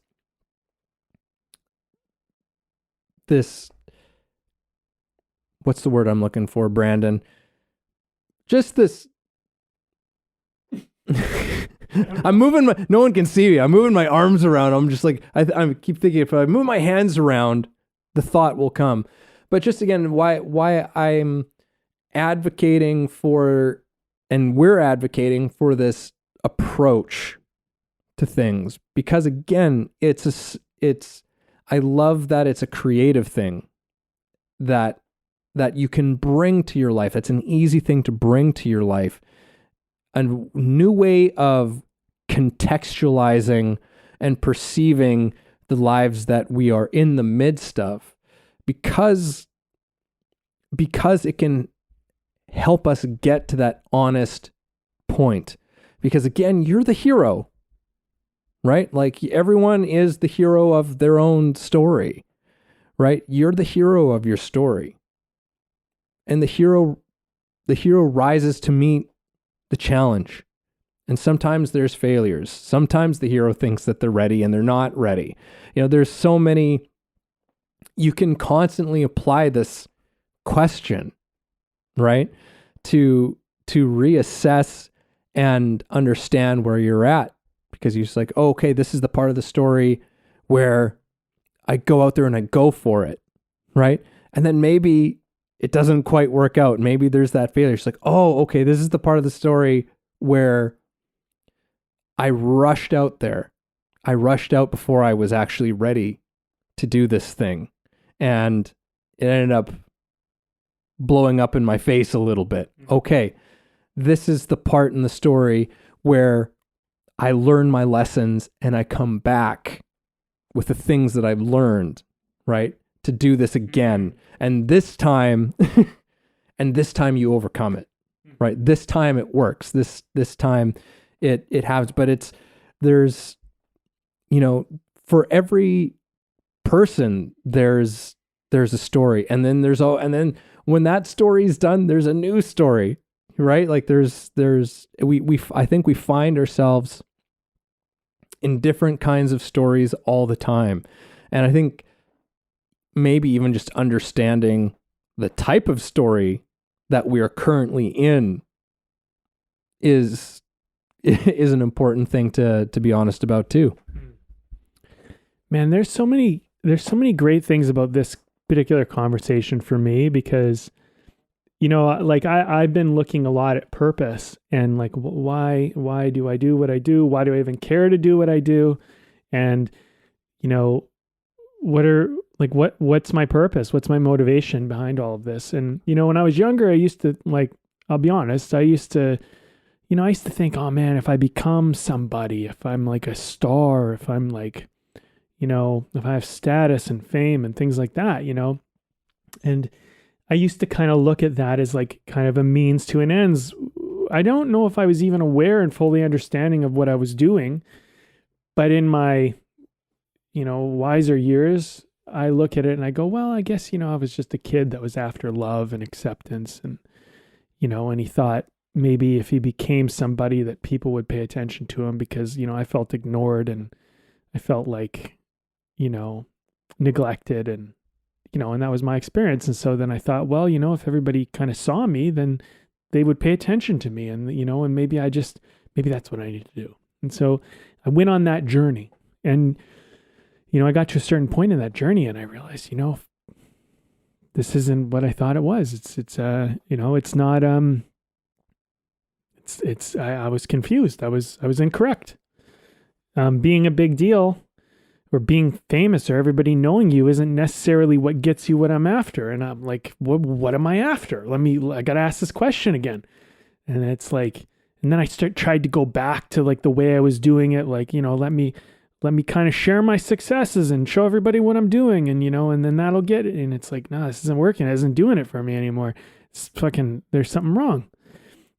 what's the word I'm looking for, Brandon? Just this I'm moving my, no one can see me. I'm moving my arms around. I'm just like, I keep thinking if I move my hands around, the thought will come. But just again, why I'm advocating for, and we're advocating for this approach to things, because again, I love that it's a creative thing that you can bring to your life. It's an easy thing to bring to your life. A new way of contextualizing and perceiving the lives that we are in the midst of, because it can help us get to that honest point. Because again, you're the hero, right? Like everyone is the hero of their own story, right? You're the hero of your story. And the hero rises to meet the challenge. And sometimes there's failures. Sometimes the hero thinks that they're ready and they're not ready. There's so many, you can constantly apply this question, right? To reassess and understand where you're at, because you're just like, oh, okay, this is the part of the story where I go out there and I go for it, right? And then maybe it doesn't quite work out. Maybe there's that failure. It's like, oh, okay, this is the part of the story where I rushed out there. I rushed out before I was actually ready to do this thing. And it ended up blowing up in my face a little bit. Okay, this is the part in the story where I learn my lessons and I come back with the things that I've learned, right? To do this again. And this time, you overcome it, right? This time it works. This time it happens, but there's, for every person, there's a story. And then when that story is done, there's a new story, right? Like I think we find ourselves in different kinds of stories all the time. And I think maybe even just understanding the type of story that we are currently in is an important thing to be honest about too. Man, there's so many great things about this particular conversation for me, because like I've been looking a lot at purpose and like why do I do what I do? Why do I even care to do what I do? And what's my purpose? What's my motivation behind all of this? And, when I was younger, I used to, like, I'll be honest, I used to think, oh man, if I become somebody, if I'm like a star, if I'm like, if I have status and fame and things like that, and I used to kind of look at that as like kind of a means to an ends. I don't know if I was even aware and fully understanding of what I was doing, but in my, wiser years, I look at it and I go, well, I guess, I was just a kid that was after love and acceptance. And, and he thought maybe if he became somebody that people would pay attention to him, because, I felt ignored and I felt like, neglected and, and that was my experience. And so then I thought, well, if everybody kind of saw me, then they would pay attention to me and, and maybe that's what I need to do. And so I went on that journey and, I got to a certain point in that journey and I realized, this isn't what I thought it was. It's not, I was confused. I was incorrect. Being a big deal or being famous or everybody knowing you isn't necessarily what gets you what I'm after. And I'm like, what am I after? I got to ask this question again. And it's like, and then I tried to go back to like the way I was doing it. Like, let me kind of share my successes and show everybody what I'm doing. And, and then that'll get it. And it's like, no, this isn't working. It isn't doing it for me anymore. It's fucking, there's something wrong.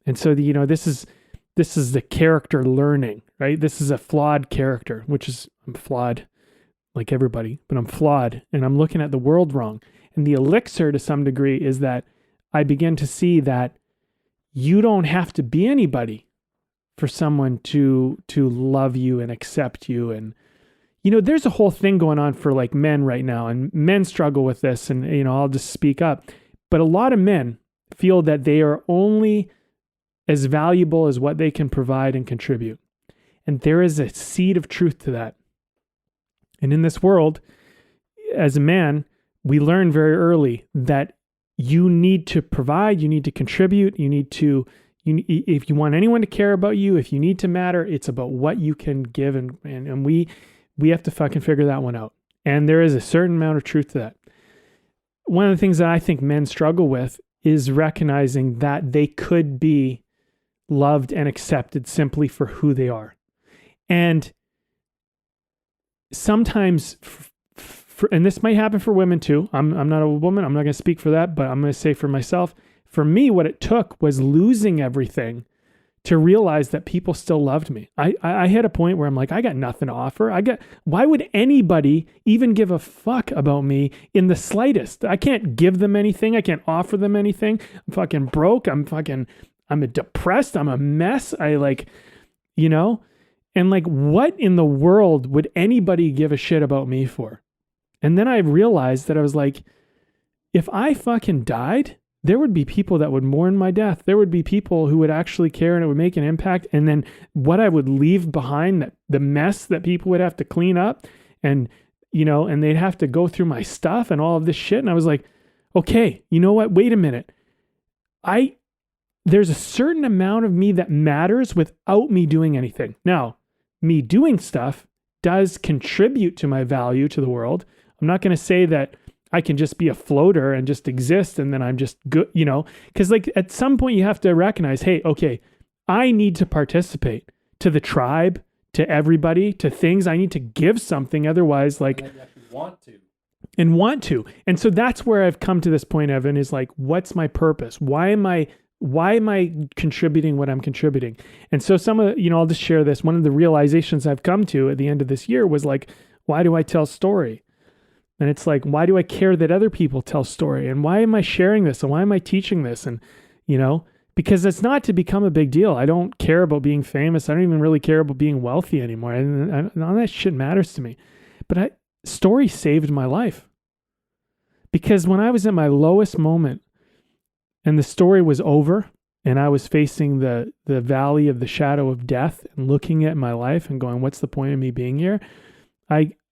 And so this is the character learning, right? This is a flawed character, which is, I'm flawed like everybody, but I'm flawed and I'm looking at the world wrong. And the elixir to some degree is that I begin to see that you don't have to be anybody for someone to love you and accept you. And, there's a whole thing going on for like men right now, and men struggle with this, and, I'll just speak up. But a lot of men feel that they are only as valuable as what they can provide and contribute. And there is a seed of truth to that. And in this world, as a man, we learn very early that you need to provide, you need to contribute, if you want anyone to care about you, if you need to matter, it's about what you can give. And we have to fucking figure that one out. And there is a certain amount of truth to that. One of the things that I think men struggle with is recognizing that they could be loved and accepted simply for who they are. And sometimes, and this might happen for women too. I'm not a woman. I'm not going to speak for that, but I'm going to say for myself, for me, what it took was losing everything to realize that people still loved me. I had a point where I'm like, I got nothing to offer. Why would anybody even give a fuck about me in the slightest? I can't give them anything. I can't offer them anything. I'm fucking broke. I'm depressed. I'm a mess. And like, what in the world would anybody give a shit about me for? And then I realized that I was like, if I fucking died, there would be people that would mourn my death. There would be people who would actually care, and it would make an impact. And then what I would leave behind, the mess that people would have to clean up, and, and they'd have to go through my stuff and all of this shit. And I was like, okay, you know what? Wait a minute. There's a certain amount of me that matters without me doing anything. Now, me doing stuff does contribute to my value to the world. I'm not going to say that I can just be a floater and just exist and then I'm just good, because like at some point you have to recognize, hey, okay, I need to participate to the tribe, to everybody, to things. I need to give something. Otherwise, like, and you actually want to. And so that's where I've come to this point, Evan, is like, what's my purpose? Why am I contributing what I'm contributing? And so I'll just share this. One of the realizations I've come to at the end of this year was like, why do I tell story? And it's like, why do I care that other people tell story? And why am I sharing this? And why am I teaching this? And, because it's not to become a big deal. I don't care about being famous. I don't even really care about being wealthy anymore. And none of that shit matters to me. But story saved my life. Because when I was in my lowest moment and the story was over and I was facing the valley of the shadow of death and looking at my life and going, what's the point of me being here?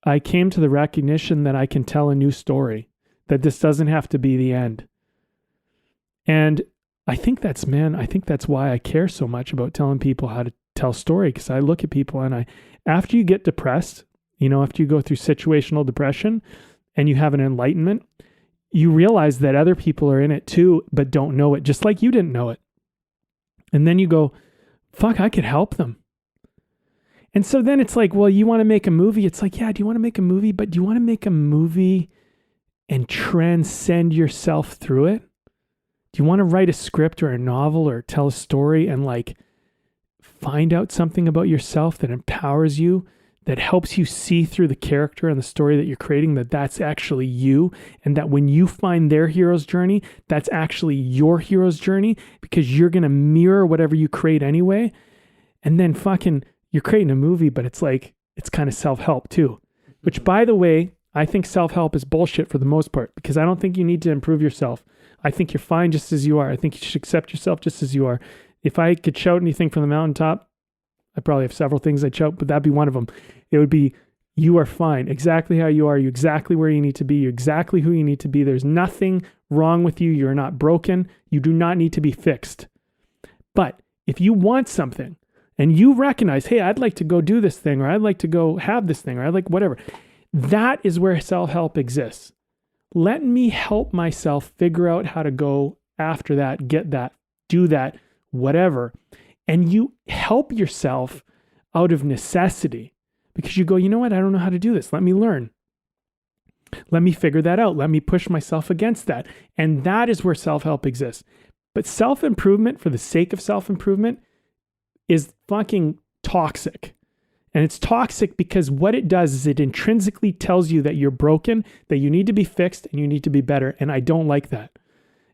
I came to the recognition that I can tell a new story, that this doesn't have to be the end. And I think that's why I care so much about telling people how to tell story, because I look at people and after you get depressed, after you go through situational depression and you have an enlightenment, you realize that other people are in it too, but don't know it, just like you didn't know it. And then you go, fuck, I could help them. And so then it's like, well, you want to make a movie? It's like, yeah, do you want to make a movie? But do you want to make a movie and transcend yourself through it? Do you want to write a script or a novel or tell a story and like find out something about yourself that empowers you, that helps you see through the character and the story that you're creating, that that's actually you, and that when you find their hero's journey, that's actually your hero's journey, because you're going to mirror whatever you create anyway. And then fucking, you're creating a movie, but it's like, it's kind of self-help too, which, by the way, I think self-help is bullshit for the most part, because I don't think you need to improve yourself. I think you're fine just as you are. I think you should accept yourself just as you are. If I could shout anything from the mountaintop, I probably have several things I'd shout, but that'd be one of them. It would be, you are fine exactly how you are. You're exactly where you need to be. You're exactly who you need to be. There's nothing wrong with you. You're not broken. You do not need to be fixed. But if you want something and you recognize, hey, I'd like to go do this thing, or I'd like to go have this thing, or I'd like whatever, that is where self-help exists. Let me help myself figure out how to go after that, get that, do that whatever. And you help yourself out of necessity because you go, you know what? I don't know how to do this. Let me learn. Let me figure that out. Let me push myself against that. And that is where self-help exists. But self-improvement for the sake of self-improvement is fucking toxic. And it's toxic because what it does is it intrinsically tells you that you're broken, that you need to be fixed, and you need to be better. And I don't like that.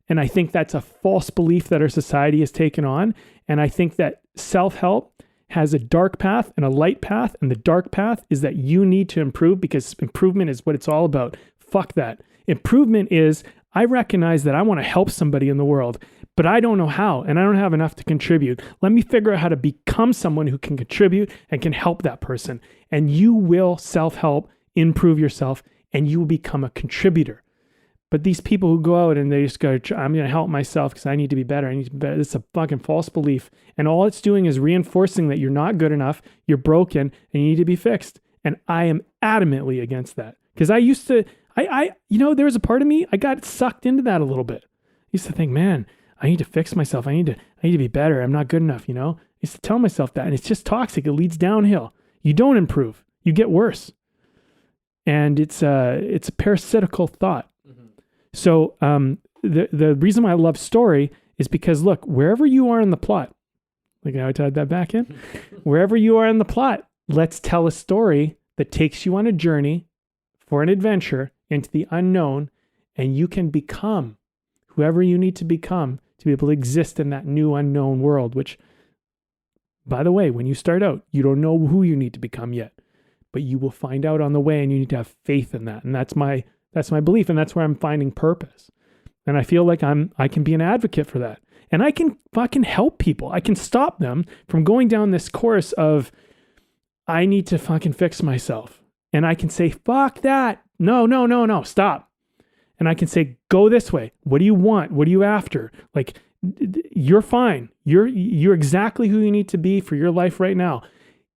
And I think that's a false belief that our society has taken on. And I think that self-help has a dark path and a light path. And the dark path is that you need to improve because improvement is what it's all about. Fuck that. Improvement is, I recognize that I want to help somebody in the world, but I don't know how, and I don't have enough to contribute. Let me figure out how to become someone who can contribute and can help that person. And you will self-help, improve yourself, and you will become a contributor. But these people who go out and they just go, I'm going to help myself because I need to be better. I need to be better. It's a fucking false belief. And all it's doing is reinforcing that you're not good enough, you're broken, and you need to be fixed. And I am adamantly against that. Because I used to, there was a part of me, I got sucked into that a little bit. I used to think, man, I need to fix myself. I need to be better. I'm not good enough, I used to tell myself that. And it's just toxic. It leads downhill. You don't improve. You get worse. And it's a parasitical thought. So the reason why I love story is because, look, wherever you are in the plot, like how I tied that back in, wherever you are in the plot, let's tell a story that takes you on a journey for an adventure into the unknown, and you can become whoever you need to become to be able to exist in that new unknown world, which, by the way, when you start out, you don't know who you need to become yet, but you will find out on the way, and you need to have faith in that. And that's my belief, and that's where I'm finding purpose. And I feel like I can be an advocate for that. And I can fucking help people. I can stop them from going down this course of, I need to fucking fix myself. And I can say, fuck that. No, stop. And I can say, go this way. What do you want? What are you after? Like, you're fine. You're exactly who you need to be for your life right now.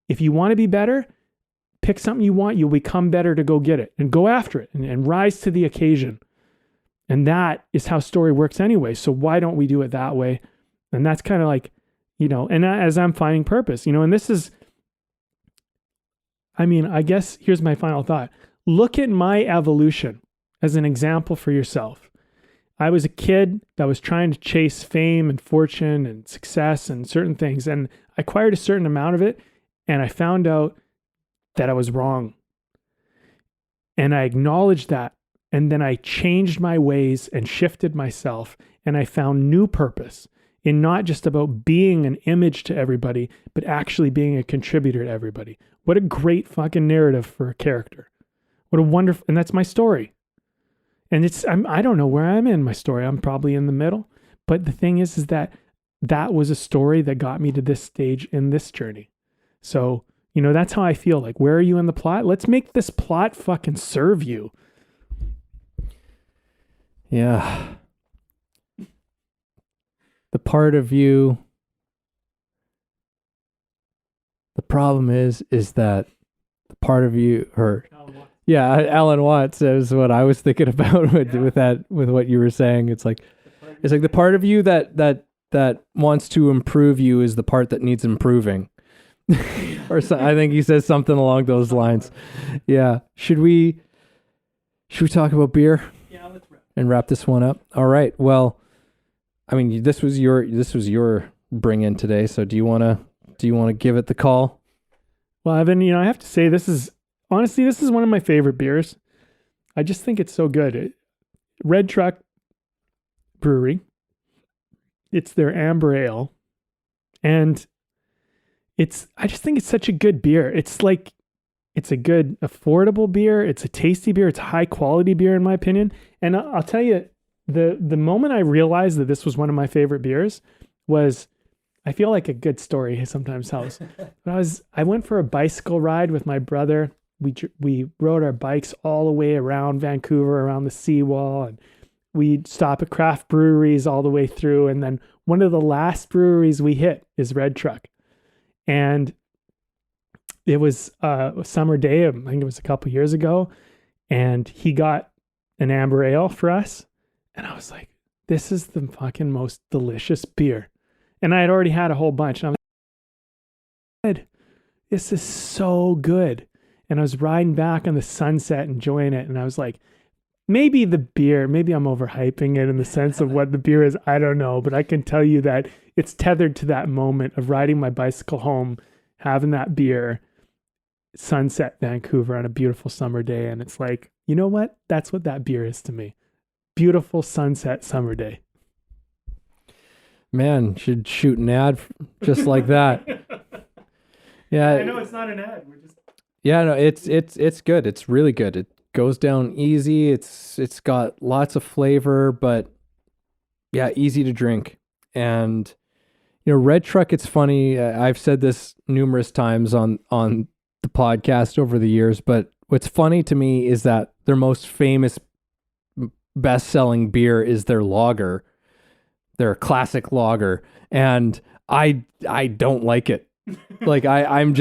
If you want to be better, pick something you want, you'll become better to go get it and go after it and rise to the occasion. And that is how story works anyway. So why don't we do it that way? And that's kind of like, and as I'm finding purpose, and this is, I guess here's my final thought. Look at my evolution as an example for yourself. I was a kid that was trying to chase fame and fortune and success and certain things. And I acquired a certain amount of it. And I found out that I was wrong. And I acknowledged that. And then I changed my ways and shifted myself. And I found new purpose in not just about being an image to everybody, but actually being a contributor to everybody. What a great fucking narrative for a character. What a wonderful, and that's my story. And I don't know where I'm in my story. I'm probably in the middle. But the thing is that was a story that got me to this stage in this journey. So, that's how I feel. Like, where are you in the plot? Let's make this plot fucking serve you. Yeah. The part of you, the problem is that the part of you, Alan Watts is what I was thinking about with what you were saying. It's like the part of you that wants to improve you is the part that needs improving. Or so, I think he says something along those lines. Yeah. Should we talk about beer? Yeah, let's wrap this one up. All right. Well, this was your bring in today. So do you want to give it the call? Well, Evan, I have to say this is one of my favorite beers. I just think it's so good. Red Truck Brewery. It's their amber ale. And I just think it's such a good beer. It's a good, affordable beer. It's a tasty beer. It's a high quality beer in my opinion. And I'll tell you, the moment I realized that this was one of my favorite beers was, I feel like a good story sometimes tells. I went for a bicycle ride with my brother. We rode our bikes all the way around Vancouver, around the seawall, and we'd stop at craft breweries all the way through. And then one of the last breweries we hit is Red Truck. And it was a summer day, I think it was a couple years ago, and he got an amber ale for us. And I was like, this is the fucking most delicious beer. And I had already had a whole bunch. And I was like, "Good. This is so good." And I was riding back on the sunset, enjoying it. And I was like, maybe the beer, maybe I'm overhyping it in the sense of what the beer is. I don't know. But I can tell you that it's tethered to that moment of riding my bicycle home, having that beer, sunset Vancouver on a beautiful summer day. And it's like, you know what? That's what that beer is to me. Beautiful sunset summer day. Man, should shoot an ad just like that. Yeah. I know it's not an ad. We're just Yeah, no, it's good. It's really good. It goes down easy. It's got lots of flavor, but yeah, easy to drink. And Red Truck, it's funny. I've said this numerous times on the podcast over the years, but what's funny to me is that their most famous best-selling beer is their lager, their classic lager, and I don't like it. Like I'm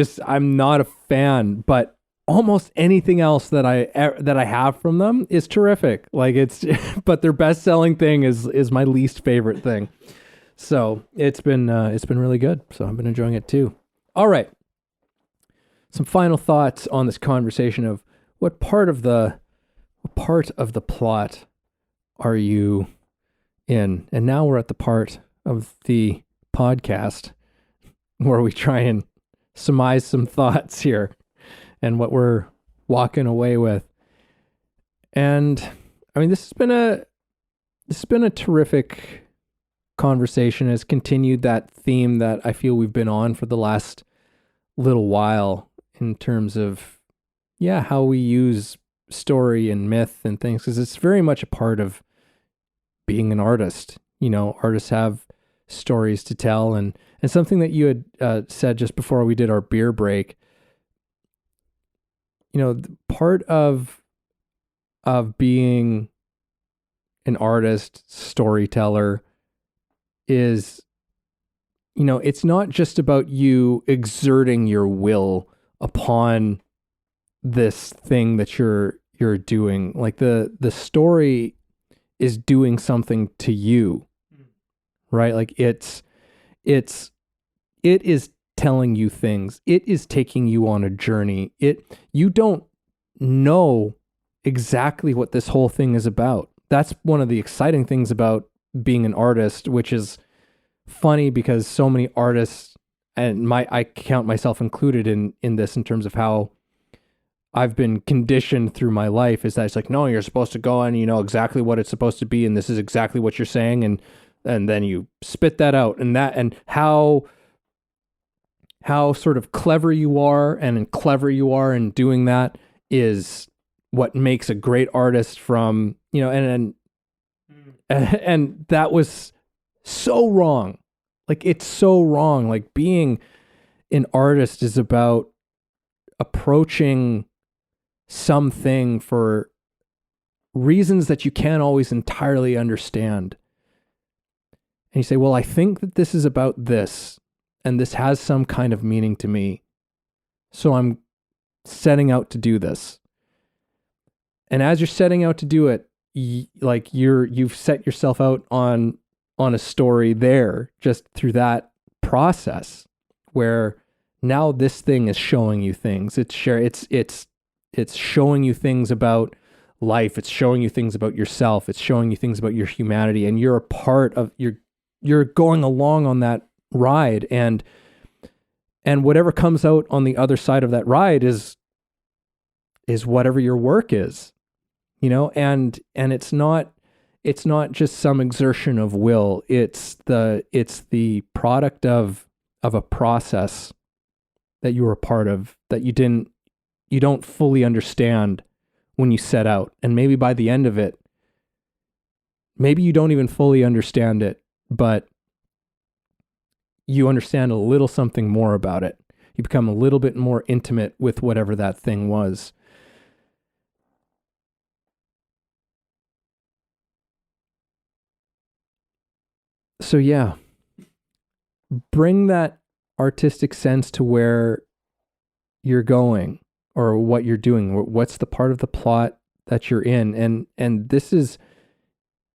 not a fan, but almost anything else that I have from them is terrific. Like but their best-selling thing is my least favorite thing. So it's been really good. So I've been enjoying it too. All right. Some final thoughts on this conversation of what part of the plot are you in? And now we're at the part of the podcast where we try and surmise some thoughts here and what we're walking away with. And I mean, this has been a terrific conversation. It's continued that theme that I feel we've been on for the last little while in terms of, how we use story and myth and things, because it's very much a part of being an artist. Artists have stories to tell, and something that you had said just before we did our beer break, part of being an artist, storyteller is, it's not just about you exerting your will upon this thing that you're doing. Like the story is doing something to you, right? Like it is telling you things. It is taking you on a journey. You don't know exactly what this whole thing is about. That's one of the exciting things about being an artist, which is funny because so many artists, and I count myself included in this in terms of how I've been conditioned through my life, is that it's like, no, you're supposed to go and you know exactly what it's supposed to be, and this is exactly what you're saying, and then you spit that out, and how sort of clever you are in doing that is what makes a great artist from, and that was so wrong. Like, it's so wrong. Like, being an artist is about approaching something for reasons that you can't always entirely understand. And you say, well, I think that this is about this, and this has some kind of meaning to me, so I'm setting out to do this. And as you're setting out to do it, you've set yourself out on a story there, just through that process, where now this thing is showing you things. It's showing you things about life. It's showing you things about yourself. It's showing you things about your humanity, and you're a part of, you're going along on that ride, and whatever comes out on the other side of that ride is whatever your work is, and it's not just some exertion of will. It's the product of a process that you were a part of, that you don't fully understand when you set out. And maybe by the end of it, maybe you don't even fully understand it, but you understand a little something more about it. You become a little bit more intimate with whatever that thing was. So yeah, bring that artistic sense to where you're going or what you're doing. What's the part of the plot that you're in? And this is,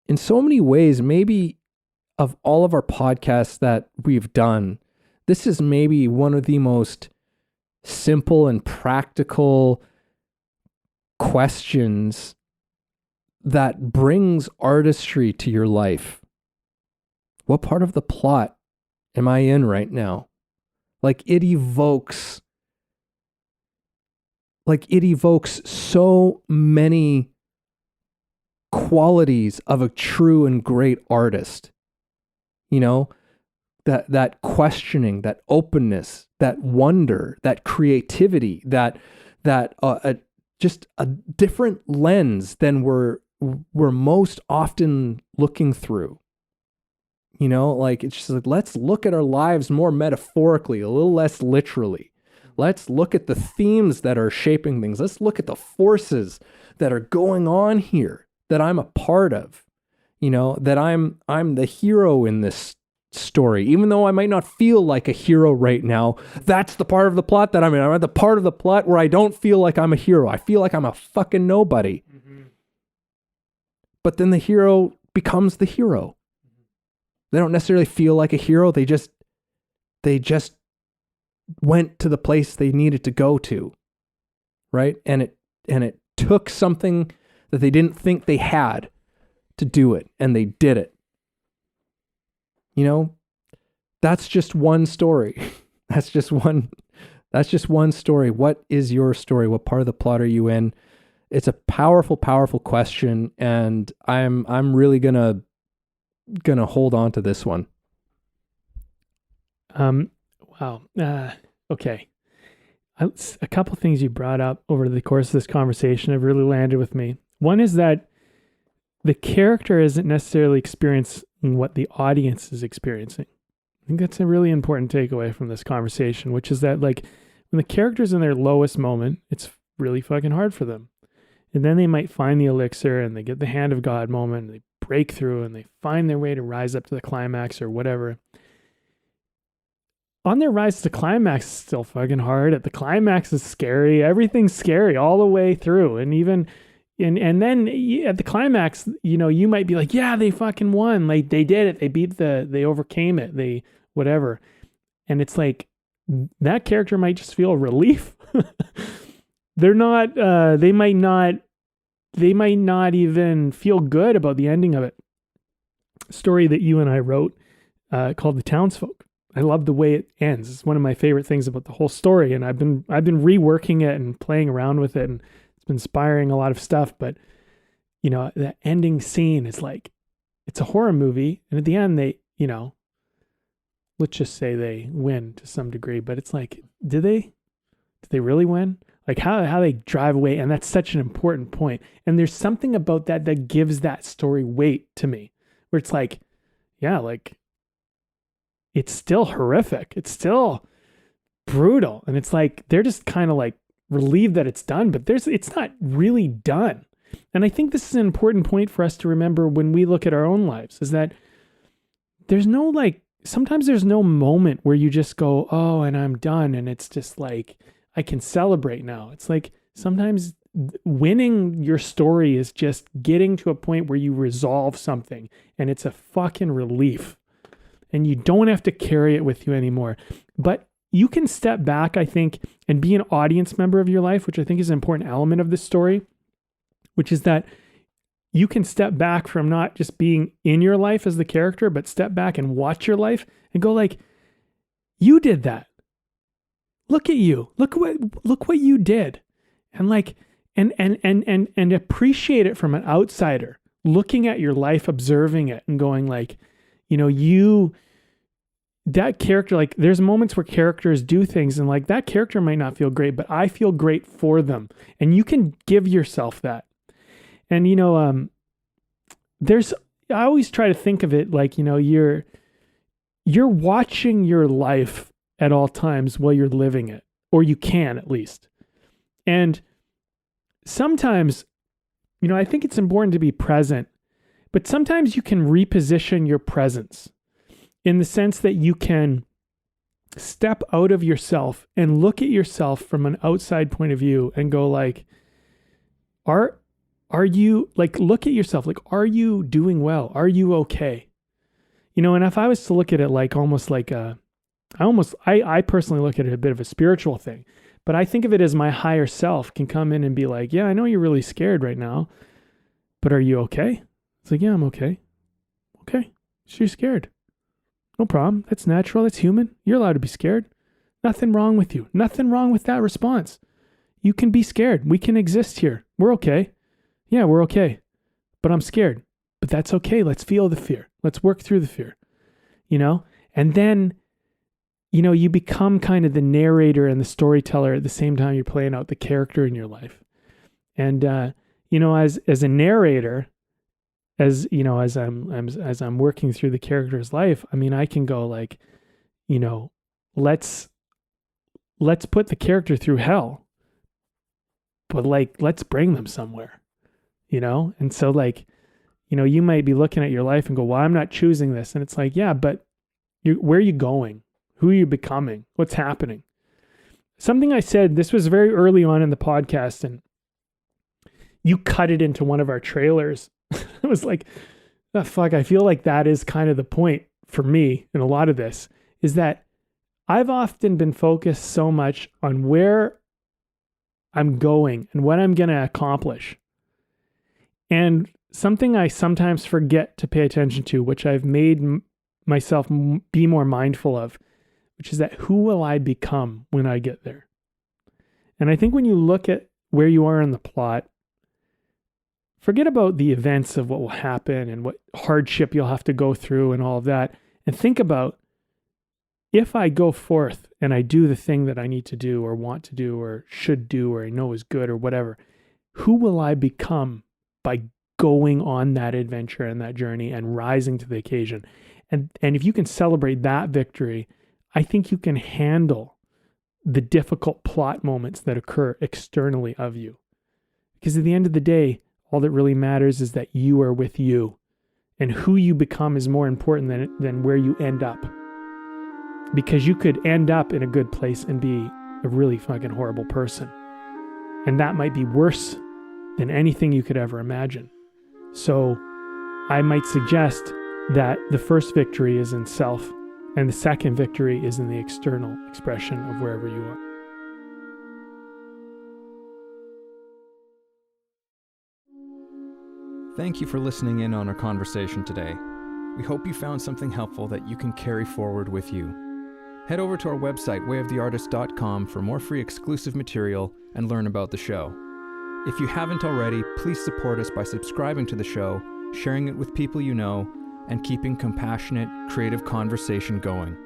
in so many ways, maybe of all of our podcasts that we've done, this is maybe one of the most simple and practical questions that brings artistry to your life. What part of the plot am I in right now? Like it evokes so many qualities of a true and great artist. You know, that questioning, that openness, that wonder, that creativity, that just a different lens than we're most often looking through. You know, like it's just like, let's look at our lives more metaphorically, a little less literally. Let's look at the themes that are shaping things. Let's look at the forces that are going on here that I'm a part of. You know, that I'm the hero in this story, even though I might not feel like a hero right now. That's the part of the plot that I'm in. I'm at the part of the plot where I don't feel like I'm a hero. I feel like I'm a fucking nobody. Mm-hmm. But then the hero becomes the hero. They don't necessarily feel like a hero. They just went to the place they needed to go to, right? And it took something that they didn't think they had to do it, and they did it. You know, that's just one story. That's just one story. What is your story? What part of the plot are you in? It's a powerful, powerful question, and I'm really gonna hold on to this one. Wow. Okay. A couple things you brought up over the course of this conversation have really landed with me. One is that the character isn't necessarily experiencing what the audience is experiencing. I think that's a really important takeaway from this conversation, which is that like when the character's in their lowest moment, it's really fucking hard for them. And then they might find the elixir and they get the hand of God moment and they break through and they find their way to rise up to the climax or whatever. On their rise to climax is still fucking hard. At the climax is scary. Everything's scary all the way through. And even and then at the climax, you know, you might be like, yeah, they fucking won. Like they did it. They overcame it. They whatever. And it's like that character might just feel relief. They might not even feel good about the ending of it. Story that you and I wrote called The Townsfolk. I love the way it ends. It's one of my favorite things about the whole story. And I've been reworking it and playing around with it, and it's been inspiring a lot of stuff. But you know, the ending scene is like, it's a horror movie. And at the end, they, you know, let's just say they win to some degree, but it's like, did they really win? Like how they drive away. And that's such an important point. And there's something about that gives that story weight to me, where it's like, yeah, like it's still horrific. It's still brutal. And it's like, they're just kind of like relieved that it's done, but it's not really done. And I think this is an important point for us to remember when we look at our own lives, is that there's no sometimes there's no moment where you just go, oh, and I'm done. And it's just like, I can celebrate now. It's like sometimes winning your story is just getting to a point where you resolve something, and it's a fucking relief. And you don't have to carry it with you anymore. But you can step back, I think, and be an audience member of your life, which I think is an important element of this story, which is that you can step back from not just being in your life as the character, but step back and watch your life and go like, you did that. Look at you. Look what you did. And like, and appreciate it from an outsider, looking at your life, observing it and going like, you know, that character, like there's moments where characters do things and like that character might not feel great, but I feel great for them. And you can give yourself that. And, you know, I always try to think of it like, you know, you're watching your life at all times while you're living it, or you can at least. And sometimes, you know, I think it's important to be present, but sometimes you can reposition your presence in the sense that you can step out of yourself and look at yourself from an outside point of view and go like, are you like, look at yourself, like, are you doing well? Are you okay? And if I was to look at it like almost like I personally look at it a bit of a spiritual thing, but I think of it as my higher self can come in and be like, yeah, I know you're really scared right now, but are you okay? It's like, yeah, I'm okay. Okay. So you're scared. No problem. That's natural. That's human. You're allowed to be scared. Nothing wrong with you. Nothing wrong with that response. You can be scared. We can exist here. We're okay. Yeah, we're okay. But I'm scared. But that's okay. Let's feel the fear. Let's work through the fear. And then, you become kind of the narrator and the storyteller at the same time you're playing out the character in your life. And, as a narrator, as I'm working through the character's life, I can go like, let's put the character through hell, but like, let's bring them somewhere, And so like, you might be looking at your life and go, well, I'm not choosing this. And it's like, yeah, but where are you going? Who are you becoming? What's happening? Something I said, this was very early on in the podcast, and you cut it into one of our trailers. It was like, oh, fuck, I feel like that is kind of the point for me in a lot of this, is that I've often been focused so much on where I'm going and what I'm going to accomplish. And something I sometimes forget to pay attention to, which I've made myself be more mindful of, which is that who will I become when I get there? And I think when you look at where you are in the plot, forget about the events of what will happen and what hardship you'll have to go through and all of that. And think about, if I go forth and I do the thing that I need to do or want to do or should do or I know is good or whatever, who will I become by going on that adventure and that journey and rising to the occasion? And if you can celebrate that victory, I think you can handle the difficult plot moments that occur externally of you. Because at the end of the day, all that really matters is that you are with you, and who you become is more important than where you end up. Because you could end up in a good place and be a really fucking horrible person. And that might be worse than anything you could ever imagine. So I might suggest that the first victory is in self, and the second victory is in the external expression of wherever you are. Thank you for listening in on our conversation today. We hope you found something helpful that you can carry forward with you. Head over to our website, wayoftheartist.com, for more free exclusive material and learn about the show. If you haven't already, please support us by subscribing to the show, sharing it with people you know, and keeping compassionate, creative conversation going.